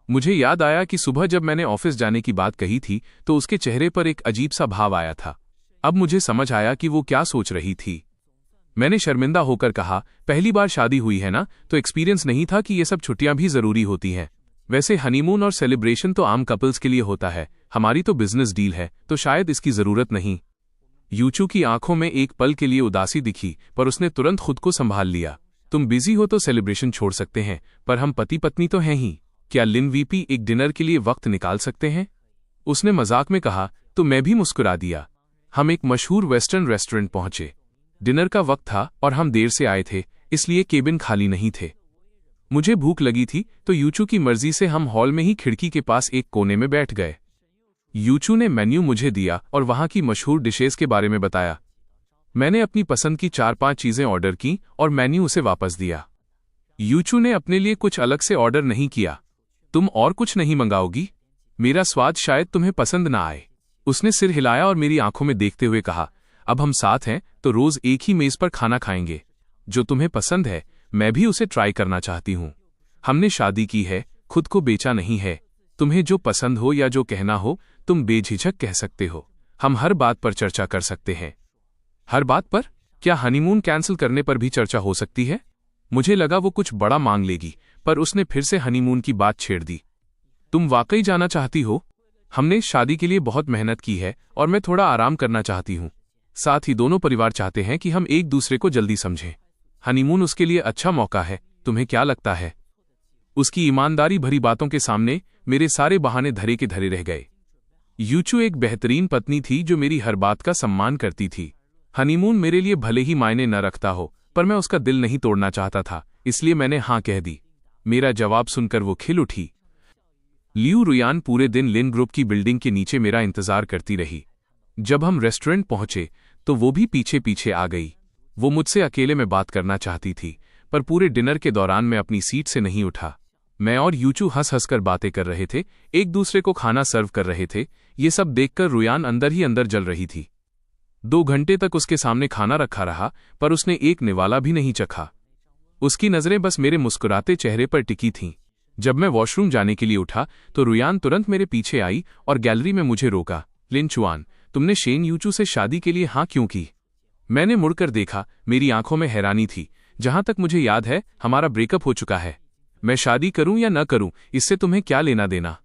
मुझे याद आया कि सुबह जब मैंने ऑफिस जाने की बात कही थी तो उसके चेहरे पर एक अजीब सा भाव आया था। अब मुझे समझ आया कि वो क्या सोच रही थी। मैंने शर्मिंदा होकर कहा, पहली बार शादी हुई है ना, तो एक्सपीरियंस नहीं था कि ये सब छुट्टियां भी जरूरी होती हैं। वैसे हनीमून और सेलिब्रेशन तो आम कपल्स के लिए होता है, हमारी तो बिजनेस डील है, तो शायद इसकी जरूरत नहीं। यूचू की आंखों में एक पल के लिए उदासी दिखी, पर उसने तुरंत खुद को संभाल लिया। तुम बिजी हो तो सेलिब्रेशन छोड़ सकते हैं, पर हम पति पत्नी तो हैं ही। क्या लिन वीपी एक डिनर के लिए वक्त निकाल सकते हैं? उसने मजाक में कहा, तो मैं भी मुस्कुरा दिया। हम एक मशहूर वेस्टर्न रेस्टोरेंट पहुंचे। डिनर का वक्त था और हम देर से आए थे, इसलिए केबिन खाली नहीं थे। मुझे भूख लगी थी तो यूचू की मर्जी से हम हॉल में ही खिड़की के पास एक कोने में बैठ गए। यूचू ने मेन्यू मुझे दिया और वहां की मशहूर डिशेस के बारे में बताया। मैंने अपनी पसंद की 4-5 चीजें ऑर्डर की और मेन्यू उसे वापस दिया। यूचू ने अपने लिए कुछ अलग से ऑर्डर नहीं किया। तुम और कुछ नहीं मंगाओगी? मेरा स्वाद शायद तुम्हें पसंद ना आए। उसने सिर हिलाया और मेरी आंखों में देखते हुए कहा, अब हम साथ हैं तो रोज एक ही मेज पर खाना खाएंगे। जो तुम्हें पसंद है मैं भी उसे ट्राई करना चाहती हूं। हमने शादी की है, खुद को बेचा नहीं है। तुम्हें जो पसंद हो या जो कहना हो तुम बेझिझक कह सकते हो। हम हर बात पर चर्चा कर सकते हैं। हर बात पर? क्या हनीमून कैंसिल करने पर भी चर्चा हो सकती है? मुझे लगा वो कुछ बड़ा मांग लेगी, पर उसने फिर से हनीमून की बात छेड़ दी। तुम वाकई जाना चाहती हो? हमने शादी के लिए बहुत मेहनत की है और मैं थोड़ा आराम करना चाहती हूँ। साथ ही दोनों परिवार चाहते हैं कि हम एक दूसरे को जल्दी समझें। हनीमून उसके लिए अच्छा मौका है। तुम्हें क्या लगता है? उसकी ईमानदारी भरी बातों के सामने मेरे सारे बहाने धरे के धरे रह गए। यूचू एक बेहतरीन पत्नी थी जो मेरी हर बात का सम्मान करती थी। हनीमून मेरे लिए भले ही मायने न रखता हो, पर मैं उसका दिल नहीं तोड़ना चाहता था, इसलिए मैंने हाँ कह दी। मेरा जवाब सुनकर वो खिल उठी। लियू रुयान पूरे दिन लिन ग्रुप की बिल्डिंग के नीचे मेरा इंतजार करती रही। जब हम रेस्टोरेंट पहुंचे तो वो भी पीछे पीछे आ गई। वो मुझसे अकेले में बात करना चाहती थी, पर पूरे डिनर के दौरान मैं अपनी सीट से नहीं उठा। मैं और यूचू हंस हंसकर बातें कर रहे थे, एक दूसरे को खाना सर्व कर रहे थे। ये सब देखकर रुयान अंदर ही अंदर जल रही थी। 2 घंटे तक उसके सामने खाना रखा रहा, पर उसने एक निवाला भी नहीं चखा। उसकी नजरें बस मेरे मुस्कुराते चेहरे पर टिकी थीं। जब मैं वॉशरूम जाने के लिए उठा तो रुयान तुरंत मेरे पीछे आई और गैलरी में मुझे रोका। लिन चुआन, तुमने शेन यूचू से शादी के लिए हाँ क्यों की? मैंने मुड़कर देखा। मेरी आंखों में हैरानी थी। जहां तक मुझे याद है हमारा ब्रेकअप हो चुका है। मैं शादी करूं या न करूं इससे तुम्हें क्या लेना देना?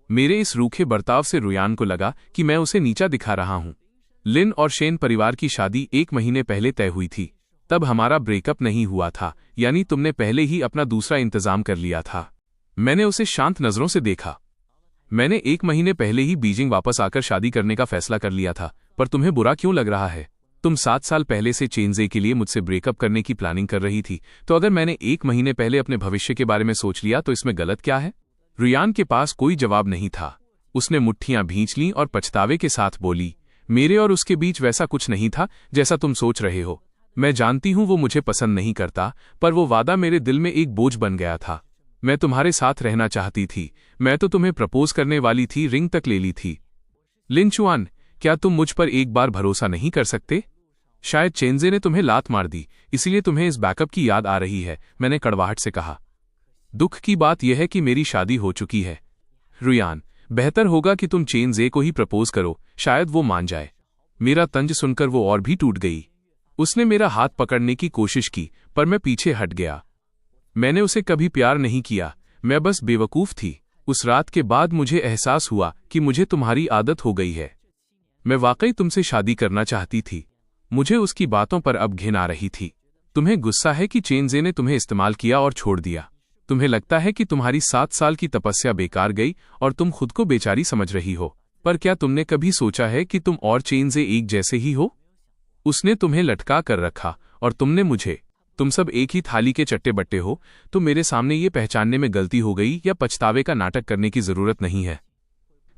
मेरे इस रूखे बर्ताव से रुयान को लगा कि मैं उसे नीचा दिखा रहा हूं। लिन और शेन परिवार की शादी 1 महीने पहले तय हुई थी। तब हमारा ब्रेकअप नहीं हुआ था, यानी तुमने पहले ही अपना दूसरा इंतजाम कर लिया था। मैंने उसे शांत नजरों से देखा। मैंने 1 महीने पहले ही बीजिंग वापस आकर शादी करने का फैसला कर लिया था, पर तुम्हें बुरा क्यों लग रहा है? तुम 7 साल पहले से चेनजे के लिए मुझसे ब्रेकअप करने की प्लानिंग कर रही थी, तो अगर मैंने 1 महीने पहले अपने भविष्य के बारे में सोच लिया तो इसमें गलत क्या है? रुयान के पास कोई जवाब नहीं था। उसने मुट्ठियां भींच लीं और पछतावे के साथ बोली, मेरे और उसके बीच वैसा कुछ नहीं था जैसा तुम सोच रहे हो। मैं जानती हूं वो मुझे पसंद नहीं करता, पर वो वादा मेरे दिल में एक बोझ बन गया था। मैं तुम्हारे साथ रहना चाहती थी। मैं तो तुम्हें प्रपोज करने वाली थी, रिंग तक ले ली थी। लिन चुआन, क्या तुम मुझ पर एक बार भरोसा नहीं कर सकते? शायद चेनजे ने तुम्हें लात मार दी, इसलिए तुम्हें इस बैकअप की याद आ रही है, मैंने कड़वाहट से कहा। दुख की बात यह है कि मेरी शादी हो चुकी है। रुयान, बेहतर होगा कि तुम चेनजे को ही प्रपोज करो, शायद वो मान जाए। मेरा तंज सुनकर वो और भी टूट गई। उसने मेरा हाथ पकड़ने की कोशिश की, पर मैं पीछे हट गया। मैंने उसे कभी प्यार नहीं किया, मैं बस बेवकूफ थी। उस रात के बाद मुझे एहसास हुआ कि मुझे तुम्हारी आदत हो गई है। मैं वाकई तुमसे शादी करना चाहती थी। मुझे उसकी बातों पर अब घिन आ रही थी। तुम्हें गुस्सा है कि चेनजे ने तुम्हें इस्तेमाल किया और छोड़ दिया। तुम्हें लगता है कि तुम्हारी 7 साल की तपस्या बेकार गई और तुम खुद को बेचारी समझ रही हो। पर क्या तुमने कभी सोचा है कि तुम और चेनजे एक जैसे ही हो? उसने तुम्हें लटका कर रखा और तुमने मुझे। तुम सब एक ही थाली के चट्टे बट्टे हो। तो मेरे सामने ये पहचानने में गलती हो गई या पछतावे का नाटक करने की जरूरत नहीं है।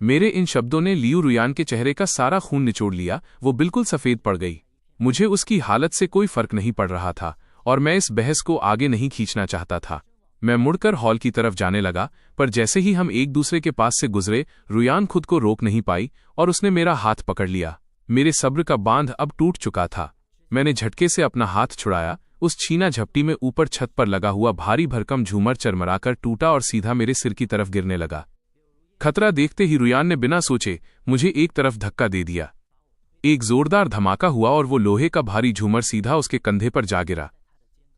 मेरे इन शब्दों ने लियू रुयान के चेहरे का सारा खून निचोड़ लिया। वो बिल्कुल सफेद पड़ गई। मुझे उसकी हालत से कोई फर्क नहीं पड़ रहा था और मैं इस बहस को आगे नहीं खींचना चाहता था। मैं मुड़कर हॉल की तरफ जाने लगा, पर जैसे ही हम एक दूसरे के पास से गुजरे, रुयान खुद को रोक नहीं पाई और उसने मेरा हाथ पकड़ लिया। मेरे सब्र का बांध अब टूट चुका था। मैंने झटके से अपना हाथ छुड़ाया। उस छीना झपटी में ऊपर छत पर लगा हुआ भारी भरकम झूमर चरमराकर टूटा और सीधा मेरे सिर की तरफ गिरने लगा। खतरा देखते ही रुयान ने बिना सोचे मुझे एक तरफ धक्का दे दिया। एक जोरदार धमाका हुआ और वो लोहे का भारी झूमर सीधा उसके कंधे पर जा गिरा।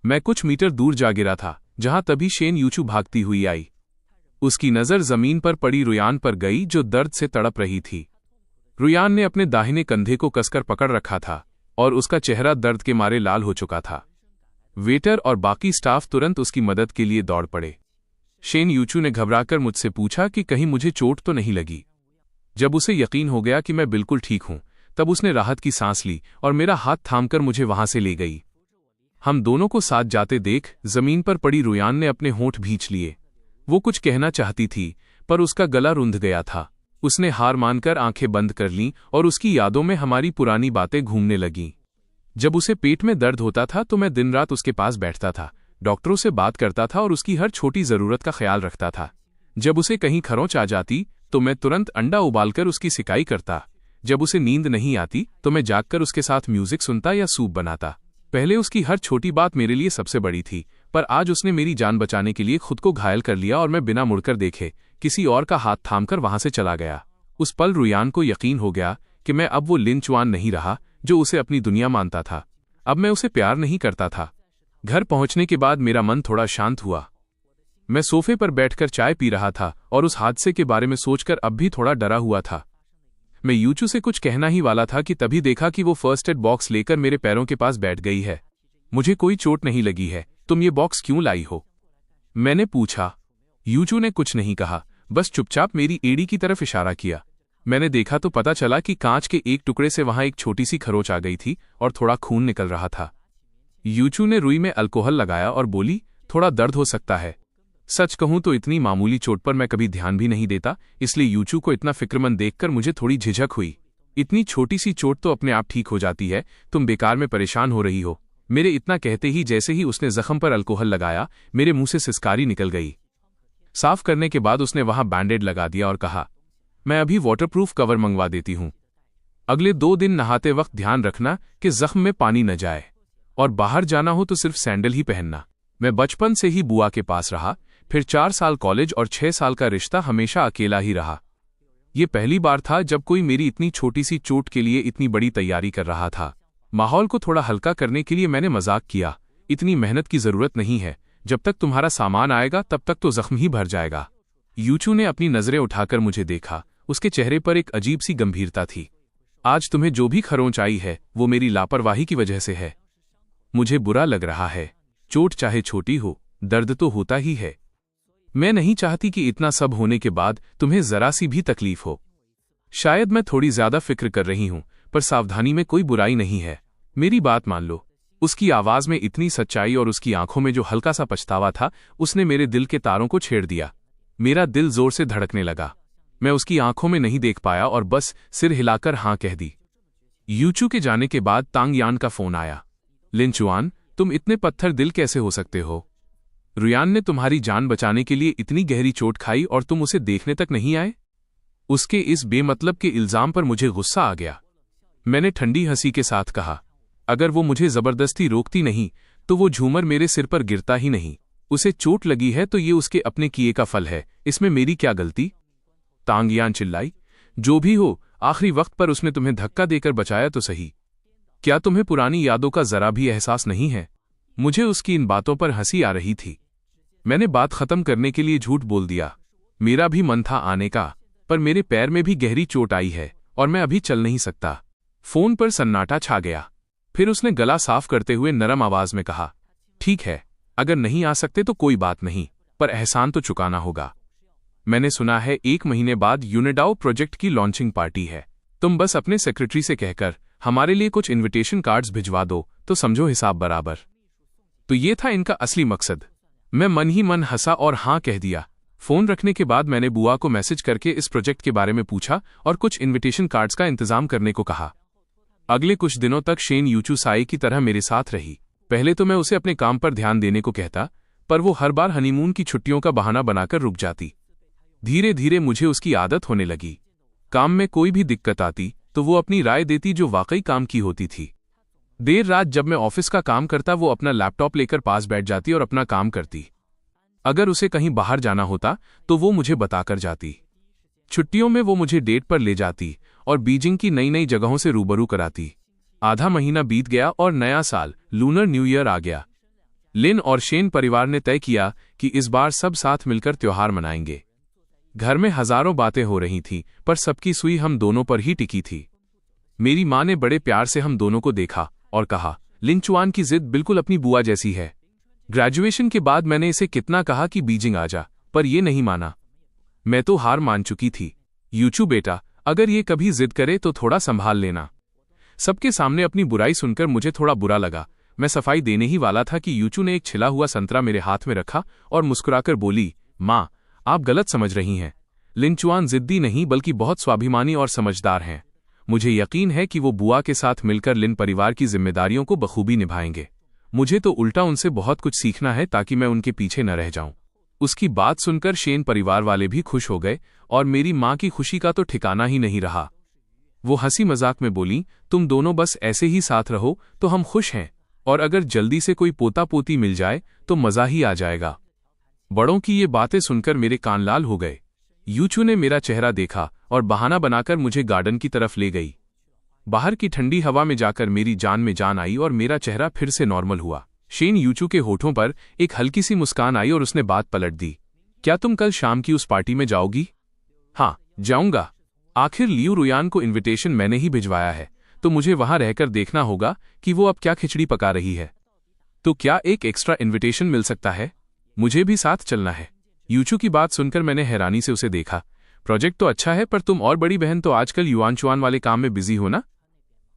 मैं कुछ मीटर दूर जा गिरा था, जहां तभी शेन यूचू भागती हुई आई। उसकी नजर जमीन पर पड़ी रुयान पर गई, जो दर्द से तड़प रही थी। रुयान ने अपने दाहिने कंधे को कसकर पकड़ रखा था और उसका चेहरा दर्द के मारे लाल हो चुका था। वेटर और बाकी स्टाफ तुरंत उसकी मदद के लिए दौड़ पड़े। शेन यूचू ने घबराकर मुझसे पूछा कि कहीं मुझे चोट तो नहीं लगी। जब उसे यकीन हो गया कि मैं बिल्कुल ठीक हूं, तब उसने राहत की सांस ली और मेरा हाथ थामकर मुझे वहां से ले गई। हम दोनों को साथ जाते देख जमीन पर पड़ी रुयान ने अपने होंठ भींच लिए। वो कुछ कहना चाहती थी, पर उसका गला रुंध गया था। उसने हार मानकर आंखें बंद कर लीं और उसकी यादों में हमारी पुरानी बातें घूमने लगीं। जब उसे पेट में दर्द होता था तो मैं दिन रात उसके पास बैठता था, डॉक्टरों से बात करता था और उसकी हर छोटी जरूरत का ख्याल रखता था। जब उसे कहीं खरोंच आ जाती तो मैं तुरंत अंडा उबालकर उसकी सिकाई करता। जब उसे नींद नहीं आती तो मैं जागकर उसके साथ म्यूजिक सुनता या सूप बनाता। पहले उसकी हर छोटी बात मेरे लिए सबसे बड़ी थी, पर आज उसने मेरी जान बचाने के लिए खुद को घायल कर लिया और मैं बिना मुड़कर देखे किसी और का हाथ थामकर वहां से चला गया। उस पल रुयान को यकीन हो गया कि मैं अब वो लिन चुआन नहीं रहा जो उसे अपनी दुनिया मानता था। अब मैं उसे प्यार नहीं करता था। घर पहुंचने के बाद मेरा मन थोड़ा शांत हुआ। मैं सोफे पर बैठकर चाय पी रहा था और उस हादसे के बारे में सोचकर अब भी थोड़ा डरा हुआ था। मैं यूचू से कुछ कहना ही वाला था कि तभी देखा कि वो फर्स्ट एड बॉक्स लेकर मेरे पैरों के पास बैठ गई है। मुझे कोई चोट नहीं लगी है, तुम ये बॉक्स क्यों लाई हो? मैंने पूछा। यूचू ने कुछ नहीं कहा, बस चुपचाप मेरी एड़ी की तरफ इशारा किया। मैंने देखा तो पता चला कि कांच के एक टुकड़े से वहां एक छोटी सी खरोंच आ गई थी और थोड़ा खून निकल रहा था। यूचू ने रुई में अल्कोहल लगाया और बोली, थोड़ा दर्द हो सकता है। सच कहूं तो इतनी मामूली चोट पर मैं कभी ध्यान भी नहीं देता, इसलिए यूचू को इतना फिक्रमंद देखकर मुझे थोड़ी झिझक हुई। इतनी छोटी सी चोट तो अपने आप ठीक हो जाती है, तुम बेकार में परेशान हो रही हो। मेरे इतना कहते ही जैसे ही उसने जख्म पर अल्कोहल लगाया, मेरे मुंह से सिसकारी निकल गई। साफ करने के बाद उसने वहां बैंडेड लगा दिया और कहा, मैं अभी वाटरप्रूफ कवर मंगवा देती हूं। अगले 2 दिन नहाते वक्त ध्यान रखना कि जख्म में पानी न जाए, और बाहर जाना हो तो सिर्फ सैंडल ही पहनना। मैं बचपन से ही बुआ के पास रहा, फिर 4 साल कॉलेज और 6 साल का रिश्ता हमेशा अकेला ही रहा। ये पहली बार था जब कोई मेरी इतनी छोटी सी चोट के लिए इतनी बड़ी तैयारी कर रहा था। माहौल को थोड़ा हल्का करने के लिए मैंने मजाक किया, इतनी मेहनत की जरूरत नहीं है, जब तक तुम्हारा सामान आएगा तब तक तो जख्म ही भर जाएगा। यूचू ने अपनी नजरें उठाकर मुझे देखा, उसके चेहरे पर एक अजीब सी गंभीरता थी। आज तुम्हें जो भी खरोंच आई है वो मेरी लापरवाही की वजह से है। मुझे बुरा लग रहा है, चोट चाहे छोटी हो, दर्द तो होता ही है। मैं नहीं चाहती कि इतना सब होने के बाद तुम्हें जरा सी भी तकलीफ हो। शायद मैं थोड़ी ज्यादा फिक्र कर रही हूं, पर सावधानी में कोई बुराई नहीं है। मेरी बात मान लो। उसकी आवाज में इतनी सच्चाई और उसकी आंखों में जो हल्का सा पछतावा था, उसने मेरे दिल के तारों को छेड़ दिया। मेरा दिल जोर से धड़कने लगा। मैं उसकी आंखों में नहीं देख पाया और बस सिर हिलाकर हां कह दी। यूचू के जाने के बाद तांग यान का फोन आया। लिन चुआन, तुम इतने पत्थर दिल कैसे हो सकते हो? रुयान ने तुम्हारी जान बचाने के लिए इतनी गहरी चोट खाई और तुम उसे देखने तक नहीं आए? उसके इस बेमतलब के इल्जाम पर मुझे गुस्सा आ गया। मैंने ठंडी हंसी के साथ कहा, अगर वो मुझे जबरदस्ती रोकती नहीं तो वो झूमर मेरे सिर पर गिरता ही नहीं। उसे चोट लगी है तो ये उसके अपने किए का फल है, इसमें मेरी क्या गलती? तांग यान चिल्लाई, जो भी हो, आखिरी वक्त पर उसने तुम्हें धक्का देकर बचाया तो सही। क्या तुम्हें पुरानी यादों का जरा भी एहसास नहीं है? मुझे उसकी इन बातों पर हंसी आ रही थी। मैंने बात खत्म करने के लिए झूठ बोल दिया। मेरा भी मन था आने का, पर मेरे पैर में भी गहरी चोट आई है और मैं अभी चल नहीं सकता। फोन पर सन्नाटा छा गया। फिर उसने गला साफ करते हुए नरम आवाज में कहा, ठीक है, अगर नहीं आ सकते तो कोई बात नहीं, पर एहसान तो चुकाना होगा। मैंने सुना है 1 महीने बाद यूनिडाओ प्रोजेक्ट की लॉन्चिंग पार्टी है। तुम बस अपने सेक्रेटरी से कहकर हमारे लिए कुछ इनविटेशन कार्ड्स भिजवा दो तो समझो हिसाब बराबर। तो ये था इनका असली मकसद। मैं मन ही मन हंसा और हां कह दिया। फोन रखने के बाद मैंने बुआ को मैसेज करके इस प्रोजेक्ट के बारे में पूछा और कुछ इनविटेशन कार्ड्स का इंतजाम करने को कहा। अगले कुछ दिनों तक शेन यूचू साई की तरह मेरे साथ रही। पहले तो मैं उसे अपने काम पर ध्यान देने को कहता, पर वो हर बार हनीमून की छुट्टियों का बहाना बनाकर रुक जाती। धीरे धीरे मुझे उसकी आदत होने लगी। काम में कोई भी दिक्कत आती तो वो अपनी राय देती जो वाकई काम की होती थी। देर रात जब मैं ऑफिस का काम करता वो अपना लैपटॉप लेकर पास बैठ जाती और अपना काम करती। अगर उसे कहीं बाहर जाना होता तो वो मुझे बताकर जाती। छुट्टियों में वो मुझे डेट पर ले जाती और बीजिंग की नई नई जगहों से रूबरू कराती। आधा महीना बीत गया और नया साल लूनर न्यू ईयर आ गया। लिन और शेन परिवार ने तय किया कि इस बार सब साथ मिलकर त्योहार मनाएंगे। घर में हजारों बातें हो रही थीं, पर सबकी सुई हम दोनों पर ही टिकी थी। मेरी माँ ने बड़े प्यार से हम दोनों को देखा और कहा, लिन चुआन की जिद बिल्कुल अपनी बुआ जैसी है। ग्रेजुएशन के बाद मैंने इसे कितना कहा कि बीजिंग आ जा, पर ये नहीं माना। मैं तो हार मान चुकी थी। यूचू बेटा, अगर ये कभी जिद करे तो थोड़ा संभाल लेना। सबके सामने अपनी बुराई सुनकर मुझे थोड़ा बुरा लगा। मैं सफाई देने ही वाला था कि यूचू ने एक छिला हुआ संतरा मेरे हाथ में रखा और मुस्कुराकर बोली, माँ, आप गलत समझ रही हैं। लिनचुआन जिद्दी नहीं बल्कि बहुत स्वाभिमानी और समझदार हैं। मुझे यकीन है कि वो बुआ के साथ मिलकर लिन परिवार की जिम्मेदारियों को बखूबी निभाएंगे। मुझे तो उल्टा उनसे बहुत कुछ सीखना है ताकि मैं उनके पीछे न रह जाऊं। उसकी बात सुनकर शेन परिवार वाले भी खुश हो गए और मेरी माँ की खुशी का तो ठिकाना ही नहीं रहा। वो हंसी मजाक में बोली, तुम दोनों बस ऐसे ही साथ रहो तो हम खुश हैं, और अगर जल्दी से कोई पोता पोती मिल जाए तो मजा ही आ जाएगा। बड़ों की ये बातें सुनकर मेरे कान लाल हो गए। यूचू ने मेरा चेहरा देखा और बहाना बनाकर मुझे गार्डन की तरफ ले गई। बाहर की ठंडी हवा में जाकर मेरी जान में जान आई और मेरा चेहरा फिर से नॉर्मल हुआ। शेन यूचू के होठों पर एक हल्की सी मुस्कान आई और उसने बात पलट दी, क्या तुम कल शाम की उस पार्टी में जाओगी? हाँ, जाऊंगा। आखिर लियू रुयान को इनविटेशन मैंने ही भिजवाया है, तो मुझे वहां रहकर देखना होगा कि वो अब क्या खिचड़ी पका रही है। तो क्या एक एक्स्ट्रा इनविटेशन मिल सकता है? मुझे भी साथ चलना है। यूचू की बात सुनकर मैंने हैरानी से उसे देखा। प्रोजेक्ट तो अच्छा है, पर तुम और बड़ी बहन तो आजकल युआनचुआन वाले काम में बिजी हो ना?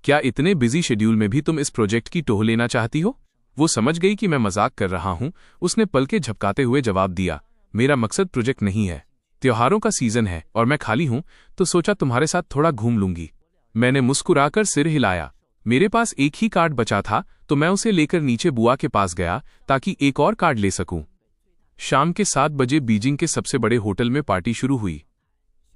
क्या इतने बिजी शेड्यूल में भी तुम इस प्रोजेक्ट की टोह लेना चाहती हो? वो समझ गई कि मैं मजाक कर रहा हूं। उसने पलके झपकाते हुए जवाब दिया, मेरा मकसद प्रोजेक्ट नहीं है। त्योहारों का सीजन है और मैं खाली हूं, तो सोचा तुम्हारे साथ थोड़ा घूम लूंगी। मैंने मुस्कुराकर सिर हिलाया। मेरे पास एक ही कार्ड बचा था, तो मैं उसे लेकर नीचे बुआ के पास गया ताकि एक और कार्ड ले सकूं। शाम के 7 बजे बीजिंग के सबसे बड़े होटल में पार्टी शुरू हुई।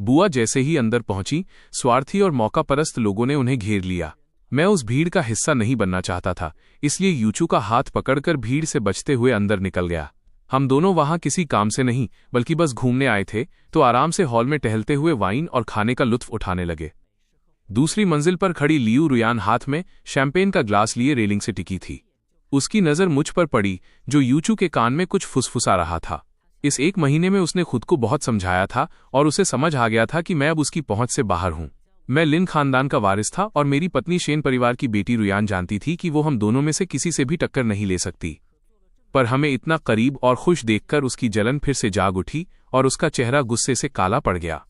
बुआ जैसे ही अंदर पहुंची, स्वार्थी और मौकापरस्त लोगों ने उन्हें घेर लिया। मैं उस भीड़ का हिस्सा नहीं बनना चाहता था, इसलिए यूचू का हाथ पकड़कर भीड़ से बचते हुए अंदर निकल गया। हम दोनों वहां किसी काम से नहीं बल्कि बस घूमने आए थे, तो आराम से हॉल में टहलते हुए वाइन और खाने का लुत्फ उठाने लगे। दूसरी मंजिल पर खड़ी लियू रुयान हाथ में शैंपेन का ग्लास लिए रेलिंग से टिकी थी। उसकी नज़र मुझ पर पड़ी, जो यूचू के कान में कुछ फुसफुसा रहा था। इस 1 महीने में उसने खुद को बहुत समझाया था और उसे समझ आ गया था कि मैं अब उसकी पहुंच से बाहर हूं। मैं लिन खानदान का वारिस था और मेरी पत्नी शेन परिवार की बेटी रुयान जानती थी कि वो हम दोनों में से किसी से भी टक्कर नहीं ले सकती। पर हमें इतना करीब और खुश देखकर उसकी जलन फिर से जाग उठी और उसका चेहरा गुस्से से काला पड़ गया।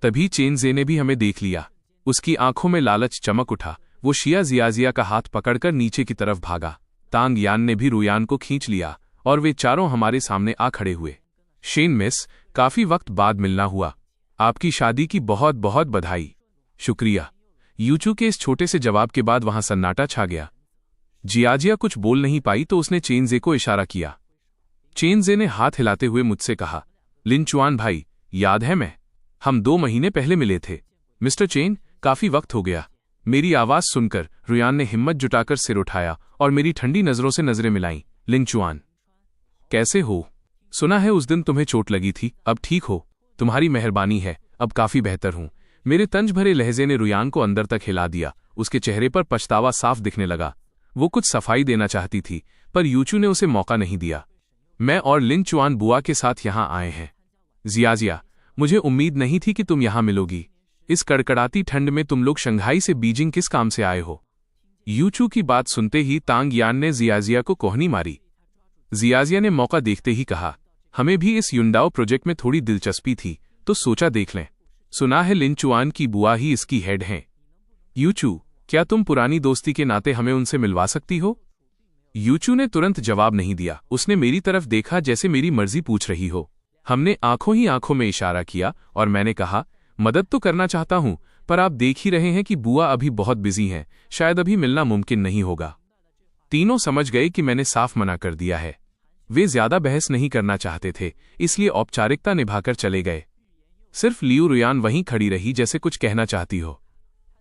तभी चेनजे ने भी हमें देख लिया। उसकी आंखों में लालच चमक उठा। वो शिया जियाजिया का हाथ पकड़कर नीचे की तरफ भागा। तांग यान ने भी रुयान को खींच लिया और वे चारों हमारे सामने आ खड़े हुए। शेन मिस, काफी वक्त बाद मिलना हुआ। आपकी शादी की बहुत बहुत बधाई। शुक्रिया। यूचू के इस छोटे से जवाब के बाद वहां सन्नाटा छा गया। जियाजिया कुछ बोल नहीं पाई तो उसने चेनजे को इशारा किया। चेनजे ने हाथ हिलाते हुए मुझसे कहा, लिनचुआन भाई, याद है हम 2 महीने पहले मिले थे। मिस्टर चेन, काफी वक्त हो गया। मेरी आवाज सुनकर रुयान ने हिम्मत जुटाकर सिर उठाया और मेरी ठंडी नजरों से नजरें मिलाईं। लिनचुआन, कैसे हो? सुना है उस दिन तुम्हें चोट लगी थी, अब ठीक हो? तुम्हारी मेहरबानी है, अब काफी बेहतर हूं। मेरे तंज भरे लहजे ने रुयान को अंदर तक हिला दिया। उसके चेहरे पर पछतावा साफ दिखने लगा। वो कुछ सफाई देना चाहती थी, पर यूचू ने उसे मौका नहीं दिया। मैं और लिनचुआन बुआ के साथ यहां आए हैं। जियाजिया, मुझे उम्मीद नहीं थी कि तुम यहां मिलोगी। इस कड़कड़ाती ठंड में तुम लोग शंघाई से बीजिंग किस काम से आए हो? यूचू की बात सुनते ही तांग यान ने जियाजिया को कोहनी मारी। जियाजिया ने मौका देखते ही कहा, हमें भी इस युंडाओ प्रोजेक्ट में थोड़ी दिलचस्पी थी, तो सोचा देख लें। सुना है लिनचुआन की बुआ ही इसकी हेड हैं। यूचू, क्या तुम पुरानी दोस्ती के नाते हमें उनसे मिलवा सकती हो? यूचू ने तुरंत जवाब नहीं दिया। उसने मेरी तरफ देखा जैसे मेरी मर्जी पूछ रही हो। हमने आंखों ही आंखों में इशारा किया और मैंने कहा, मदद तो करना चाहता हूं, पर आप देख ही रहे हैं कि बुआ अभी बहुत बिजी हैं, शायद अभी मिलना मुमकिन नहीं होगा। तीनों समझ गए कि मैंने साफ मना कर दिया है। वे ज्यादा बहस नहीं करना चाहते थे, इसलिए औपचारिकता निभाकर चले गए। सिर्फ लियू रुयान वहीं खड़ी रही जैसे कुछ कहना चाहती हो।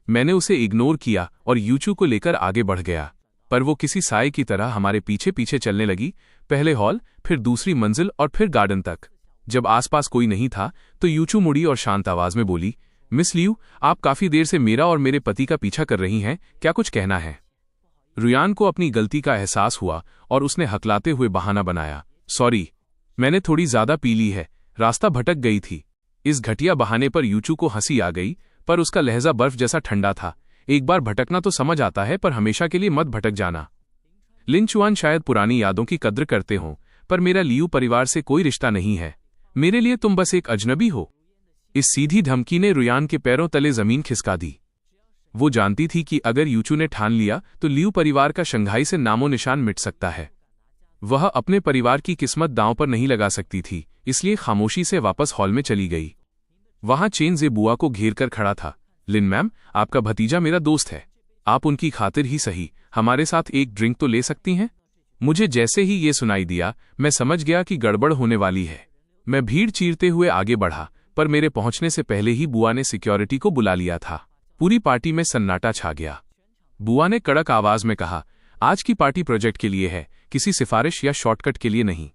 मैंने उसे इग्नोर किया और यूचू को लेकर आगे बढ़ गया, पर वो किसी साए की तरह हमारे पीछे पीछे चलने लगी। पहले हॉल, फिर दूसरी मंजिल और फिर गार्डन तक। जब आसपास कोई नहीं था तो यूचू मुड़ी और शांत आवाज में बोली, मिस लियू, आप काफी देर से मेरा और मेरे पति का पीछा कर रही हैं, क्या कुछ कहना है? रुयान को अपनी गलती का एहसास हुआ और उसने हकलाते हुए बहाना बनाया, सॉरी, मैंने थोड़ी ज्यादा पी ली है, रास्ता भटक गई थी। इस घटिया बहाने पर यूचू को हंसी आ गई, पर उसका लहजा बर्फ जैसा ठंडा था। एक बार भटकना तो समझ आता है, पर हमेशा के लिए मत भटक जाना। लिनचुआन शायद पुरानी यादों की कद्र करते हों, पर मेरा लियू परिवार से कोई रिश्ता नहीं है। मेरे लिए तुम बस एक अजनबी हो। इस सीधी धमकी ने रुयान के पैरों तले जमीन खिसका दी। वो जानती थी कि अगर यूचू ने ठान लिया तो लियू परिवार का शंघाई से नामो निशान मिट सकता है। वह अपने परिवार की किस्मत दांव पर नहीं लगा सकती थी, इसलिए खामोशी से वापस हॉल में चली गई। वहां चेन जे बुआ को घेर कर खड़ा था। लिन मैम, आपका भतीजा मेरा दोस्त है, आप उनकी खातिर ही सही हमारे साथ एक ड्रिंक तो ले सकती हैं। मुझे जैसे ही ये सुनाई दिया, मैं समझ गया कि गड़बड़ होने वाली है। मैं भीड़ चीरते हुए आगे बढ़ा, पर मेरे पहुंचने से पहले ही बुआ ने सिक्योरिटी को बुला लिया था। पूरी पार्टी में सन्नाटा छा गया। बुआ ने कड़क आवाज में कहा, आज की पार्टी प्रोजेक्ट के लिए है, किसी सिफारिश या शॉर्टकट के लिए नहीं।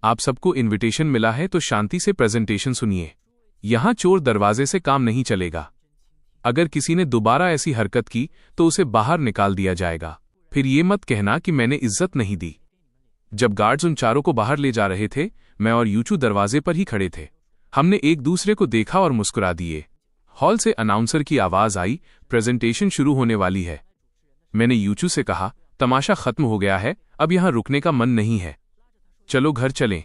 आप सबको इनविटेशन मिला है तो शांति से प्रेजेंटेशन सुनिए। यहां चोर दरवाजे से काम नहीं चलेगा। अगर किसी ने दोबारा ऐसी हरकत की तो उसे बाहर निकाल दिया जाएगा। फिर ये मत कहना कि मैंने इज्जत नहीं दी। जब गार्ड्स उन चारों को बाहर ले जा रहे थे, मैं और यूचू दरवाजे पर ही खड़े थे। हमने एक दूसरे को देखा और मुस्कुरा दिए। हॉल से अनाउंसर की आवाज आई, प्रेजेंटेशन शुरू होने वाली है। मैंने यूचू से कहा, तमाशा खत्म हो गया है, अब यहां रुकने का मन नहीं है, चलो घर चलें।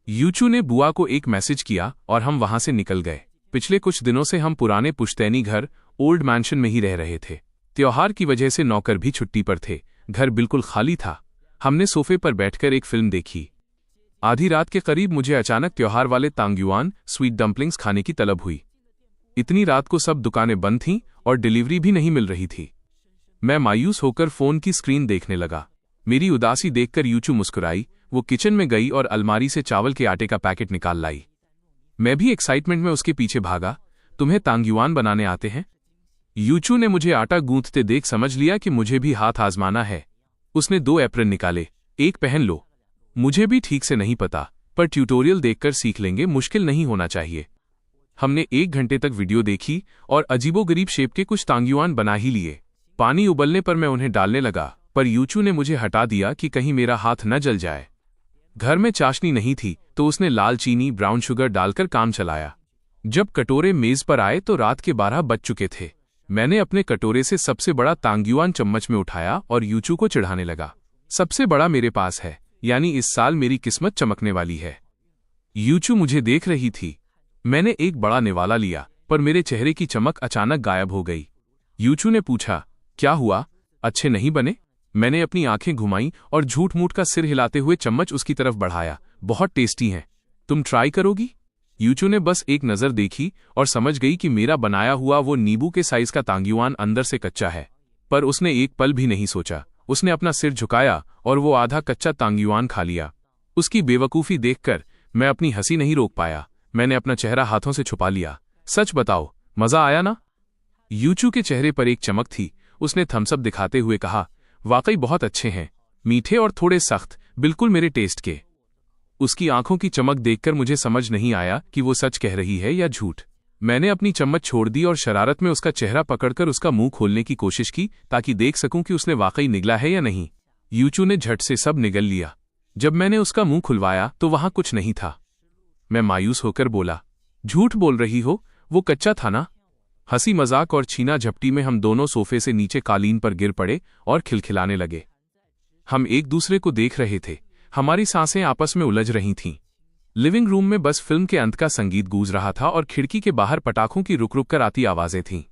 यूचू ने बुआ को एक मैसेज किया और हम वहां से निकल गए। पिछले कुछ दिनों से हम पुराने पुश्तैनी घर ओल्ड मैंशन में ही रह रहे थे। त्योहार की वजह से नौकर भी छुट्टी पर थे। घर बिल्कुल खाली था। हमने सोफे पर बैठकर एक फिल्म देखी। आधी रात के करीब मुझे अचानक त्योहार वाले तांग्युआन स्वीट डम्पलिंग्स खाने की तलब हुई। इतनी रात को सब दुकानें बंद थीं और डिलीवरी भी नहीं मिल रही थी। मैं मायूस होकर फोन की स्क्रीन देखने लगा। मेरी उदासी देखकर यूचू मुस्कुराई। वो किचन में गई और अलमारी से चावल के आटे का पैकेट निकाल लाई। मैं भी एक्साइटमेंट में उसके पीछे भागा। तुम्हें तांग्युआन बनाने आते हैं? यूचू ने मुझे आटा गूंथते देख समझ लिया कि मुझे भी हाथ आजमाना है। उसने 2 एप्रन निकाले। एक पहन लो। मुझे भी ठीक से नहीं पता, पर ट्यूटोरियल देखकर सीख लेंगे, मुश्किल नहीं होना चाहिए। हमने 1 घंटे तक वीडियो देखी और अजीबोगरीब शेप के कुछ तांग्युआन बना ही लिए। पानी उबलने पर मैं उन्हें डालने लगा, पर यूचू ने मुझे हटा दिया कि कहीं मेरा हाथ न जल जाए। घर में चाशनी नहीं थी तो उसने लाल चीनी ब्राउन शुगर डालकर काम चलाया। जब कटोरे मेज पर आए तो रात के 12 बज चुके थे। मैंने अपने कटोरे से सबसे बड़ा तांग्युआन चम्मच में उठाया और यूचू को चिढ़ाने लगा। सबसे बड़ा मेरे पास है, यानी इस साल मेरी किस्मत चमकने वाली है। यूचू मुझे देख रही थी। मैंने एक बड़ा निवाला लिया, पर मेरे चेहरे की चमक अचानक गायब हो गई। यूचू ने पूछा, क्या हुआ, अच्छे नहीं बने? मैंने अपनी आंखें घुमाई और झूठ मूठ का सिर हिलाते हुए चम्मच उसकी तरफ बढ़ाया। बहुत टेस्टी हैं, तुम ट्राई करोगी? यूचू ने बस एक नज़र देखी और समझ गई कि मेरा बनाया हुआ वो नींबू के साइज का तांग्युआन अंदर से कच्चा है, पर उसने एक पल भी नहीं सोचा। उसने अपना सिर झुकाया और वो आधा कच्चा तांग्युआन खा लिया। उसकी बेवकूफ़ी देखकर मैं अपनी हंसी नहीं रोक पाया। मैंने अपना चेहरा हाथों से छुपा लिया। सच बताओ, मज़ा आया ना? यूचू के चेहरे पर एक चमक थी। उसने थम्सअप दिखाते हुए कहा, वाकई बहुत अच्छे हैं, मीठे और थोड़े सख्त, बिल्कुल मेरे टेस्ट के। उसकी आंखों की चमक देखकर मुझे समझ नहीं आया कि वो सच कह रही है या झूठ। मैंने अपनी चम्मच छोड़ दी और शरारत में उसका चेहरा पकड़कर उसका मुंह खोलने की कोशिश की ताकि देख सकूं कि उसने वाकई निगला है या नहीं। यूचू ने झट से सब निगल लिया। जब मैंने उसका मुंह खुलवाया तो वहां कुछ नहीं था। मैं मायूस होकर बोला, झूठ बोल रही हो, वो कच्चा था ना? हंसी मजाक और छीना झपटी में हम दोनों सोफे से नीचे कालीन पर गिर पड़े और खिलखिलाने लगे। हम एक दूसरे को देख रहे थे। हमारी सांसें आपस में उलझ रही थीं। लिविंग रूम में बस फिल्म के अंत का संगीत गूंज रहा था और खिड़की के बाहर पटाखों की रुक रुक कर आती आवाजें थीं।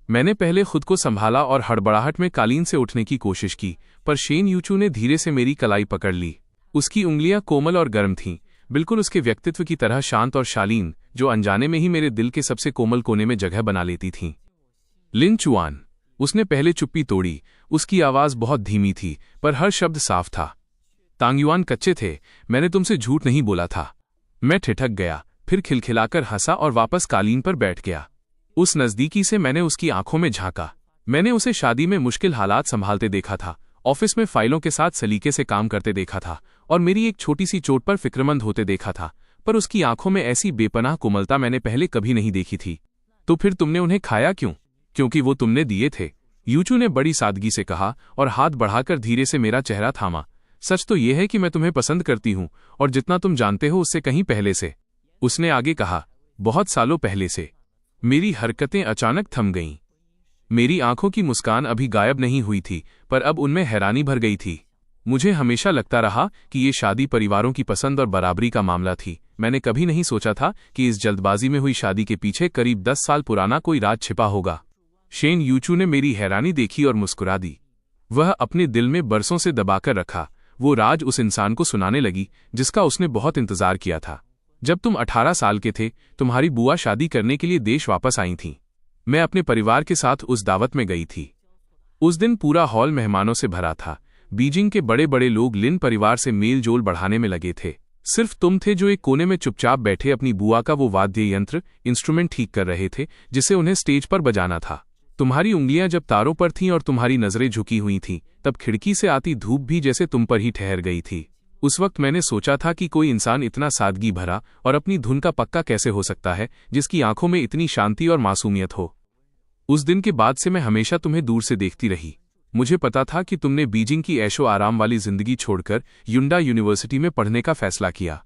मैंने पहले खुद को संभाला और हड़बड़ाहट में कालीन से उठने की कोशिश की, पर शेन यूचू ने धीरे से मेरी कलाई पकड़ ली। उसकी उंगलियां कोमल और गर्म थीं, बिल्कुल उसके व्यक्तित्व की तरह शांत और शालीन, जो अनजाने में ही मेरे दिल के सबसे कोमल कोने में जगह बना लेती थीं। लिन चुआन, उसने पहले चुप्पी तोड़ी। उसकी आवाज बहुत धीमी थी, पर हर शब्द साफ था। तांग्युआन कच्चे थे, मैंने तुमसे झूठ नहीं बोला था। मैं ठिठक गया, फिर खिलखिलाकर हंसा और वापस कालीन पर बैठ गया। उस नजदीकी से मैंने उसकी आंखों में झांका। मैंने उसे शादी में मुश्किल हालात संभालते देखा था, ऑफिस में फाइलों के साथ सलीके से काम करते देखा था और मेरी एक छोटी सी चोट पर फिक्रमंद होते देखा था, पर उसकी आंखों में ऐसी बेपनाह कोमलता मैंने पहले कभी नहीं देखी थी। तो फिर तुमने उन्हें खाया क्यों? क्योंकि वो तुमने दिए थे, यूचू ने बड़ी सादगी से कहा और हाथ बढ़ाकर धीरे से मेरा चेहरा थामा। सच तो यह है कि मैं तुम्हें पसंद करती हूं, और जितना तुम जानते हो उससे कहीं पहले से। उसने आगे कहा, बहुत सालों पहले से। मेरी हरकतें अचानक थम गईं। मेरी आंखों की मुस्कान अभी गायब नहीं हुई थी, पर अब उनमें हैरानी भर गई थी। मुझे हमेशा लगता रहा कि ये शादी परिवारों की पसंद और बराबरी का मामला थी। मैंने कभी नहीं सोचा था कि इस जल्दबाजी में हुई शादी के पीछे करीब 10 साल पुराना कोई राज छिपा होगा। शेन यूचू ने मेरी हैरानी देखी और मुस्कुरा दी। वह अपने दिल में बरसों से दबाकर रखा वो राज उस इंसान को सुनाने लगी जिसका उसने बहुत इंतजार किया था। जब तुम 18 साल के थे, तुम्हारी बुआ शादी करने के लिए देश वापस आई थीं। मैं अपने परिवार के साथ उस दावत में गई थी। उस दिन पूरा हॉल मेहमानों से भरा था। बीजिंग के बड़े बड़े लोग लिन परिवार से मेल जोल बढ़ाने में लगे थे। सिर्फ तुम थे जो एक कोने में चुपचाप बैठे अपनी बुआ का वो वाद्य यंत्र इंस्ट्रूमेंट ठीक कर रहे थे जिसे उन्हें स्टेज पर बजाना था। तुम्हारी उंगलियां जब तारों पर थीं और तुम्हारी नजरें झुकी हुई थीं, तब खिड़की से आती धूप भी जैसे तुम पर ही ठहर गई थी। उस वक्त मैंने सोचा था कि कोई इंसान इतना सादगी भरा और अपनी धुन का पक्का कैसे हो सकता है जिसकी आंखों में इतनी शांति और मासूमियत हो। उस दिन के बाद से मैं हमेशा तुम्हें दूर से देखती रही। मुझे पता था कि तुमने बीजिंग की ऐशो आराम वाली जिंदगी छोड़कर युंडा यूनिवर्सिटी में पढ़ने का फैसला किया।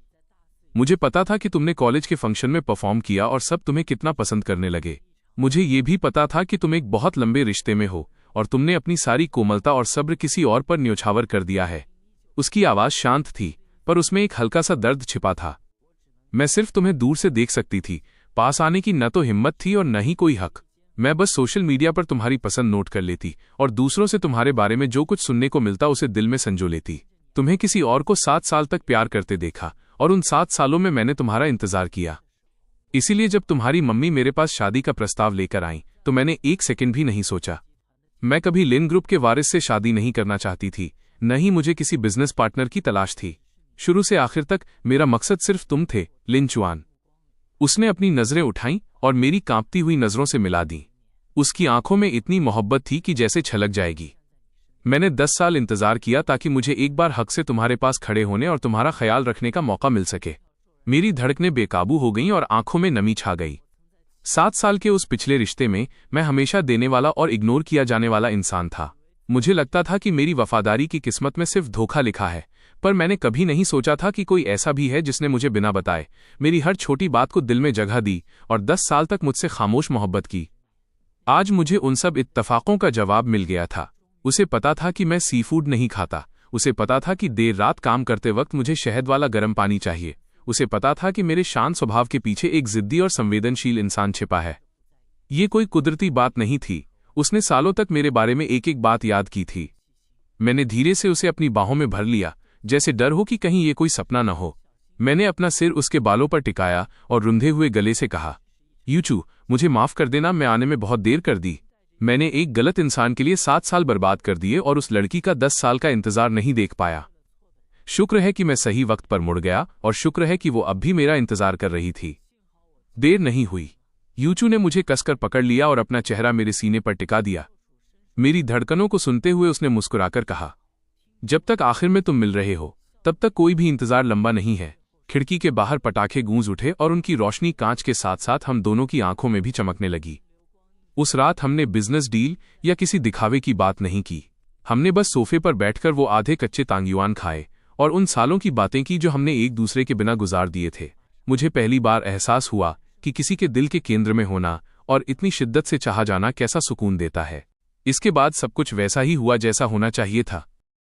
मुझे पता था कि तुमने कॉलेज के फंक्शन में परफॉर्म किया और सब तुम्हें कितना पसंद करने लगे। मुझे ये भी पता था कि तुम एक बहुत लंबे रिश्ते में हो और तुमने अपनी सारी कोमलता और सब्र किसी और पर न्योछावर कर दिया है। उसकी आवाज शांत थी, पर उसमें एक हल्का सा दर्द छिपा था। मैं सिर्फ तुम्हें दूर से देख सकती थी, पास आने की न तो हिम्मत थी और न ही कोई हक। मैं बस सोशल मीडिया पर तुम्हारी पसंद नोट कर लेती और दूसरों से तुम्हारे बारे में जो कुछ सुनने को मिलता उसे दिल में संजो लेती। तुम्हें किसी और को 7 साल तक प्यार करते देखा और उन 7 सालों में मैंने तुम्हारा इंतजार किया। इसीलिए जब तुम्हारी मम्मी मेरे पास शादी का प्रस्ताव लेकर आई तो मैंने 1 सेकंड भी नहीं सोचा। मैं कभी लिन ग्रुप के वारिस से शादी नहीं करना चाहती थी, न ही मुझे किसी बिजनेस पार्टनर की तलाश थी। शुरू से आखिर तक मेरा मकसद सिर्फ तुम थे, लिन चुआन। उसने अपनी नजरें उठाईं और मेरी कांपती हुई नजरों से मिला दी। उसकी आंखों में इतनी मोहब्बत थी कि जैसे छलक जाएगी। मैंने 10 साल इंतजार किया ताकि मुझे एक बार हक से तुम्हारे पास खड़े होने और तुम्हारा ख्याल रखने का मौका मिल सके। मेरी धड़कनें बेकाबू हो गईं और आंखों में नमी छा गई। 7 साल के उस पिछले रिश्ते में मैं हमेशा देने वाला और इग्नोर किया जाने वाला इंसान था। मुझे लगता था कि मेरी वफादारी की किस्मत में सिर्फ धोखा लिखा है, पर मैंने कभी नहीं सोचा था कि कोई ऐसा भी है जिसने मुझे बिना बताए मेरी हर छोटी बात को दिल में जगह दी और 10 साल तक मुझसे खामोश मोहब्बत की। आज मुझे उन सब इत्तफाकों का जवाब मिल गया था। उसे पता था कि मैं सी फूड नहीं खाता। उसे पता था कि देर रात काम करते वक्त मुझे शहद वाला गर्म पानी चाहिए। उसे पता था कि मेरे शांत स्वभाव के पीछे एक जिद्दी और संवेदनशील इंसान छिपा है। ये कोई कुदरती बात नहीं थी। उसने सालों तक मेरे बारे में एक एक बात याद की थी। मैंने धीरे से उसे अपनी बाहों में भर लिया, जैसे डर हो कि कहीं ये कोई सपना न हो। मैंने अपना सिर उसके बालों पर टिकाया और रुंधे हुए गले से कहा, यूचू, मुझे माफ कर देना, मैं आने में बहुत देर कर दी। मैंने एक गलत इंसान के लिए 7 साल बर्बाद कर दिए और उस लड़की का 10 साल का इंतजार नहीं देख पाया। शुक्र है कि मैं सही वक्त पर मुड़ गया और शुक्र है कि वो अब भी मेरा इंतजार कर रही थी। देर नहीं हुई। यूचू ने मुझे कसकर पकड़ लिया और अपना चेहरा मेरे सीने पर टिका दिया। मेरी धड़कनों को सुनते हुए उसने मुस्कुराकर कहा, जब तक आखिर में तुम मिल रहे हो तब तक कोई भी इंतजार लंबा नहीं है। खिड़की के बाहर पटाखे गूंज उठे और उनकी रोशनी कांच के साथ साथ हम दोनों की आंखों में भी चमकने लगी। उस रात हमने बिजनेस डील या किसी दिखावे की बात नहीं की। हमने बस सोफे पर बैठकर वो आधे कच्चे तांग्युआन खाए और उन सालों की बातें की जो हमने एक दूसरे के बिना गुजार दिए थे। मुझे पहली बार एहसास हुआ कि किसी के दिल के केंद्र में होना और इतनी शिद्दत से चाहा जाना कैसा सुकून देता है। इसके बाद सब कुछ वैसा ही हुआ जैसा होना चाहिए था।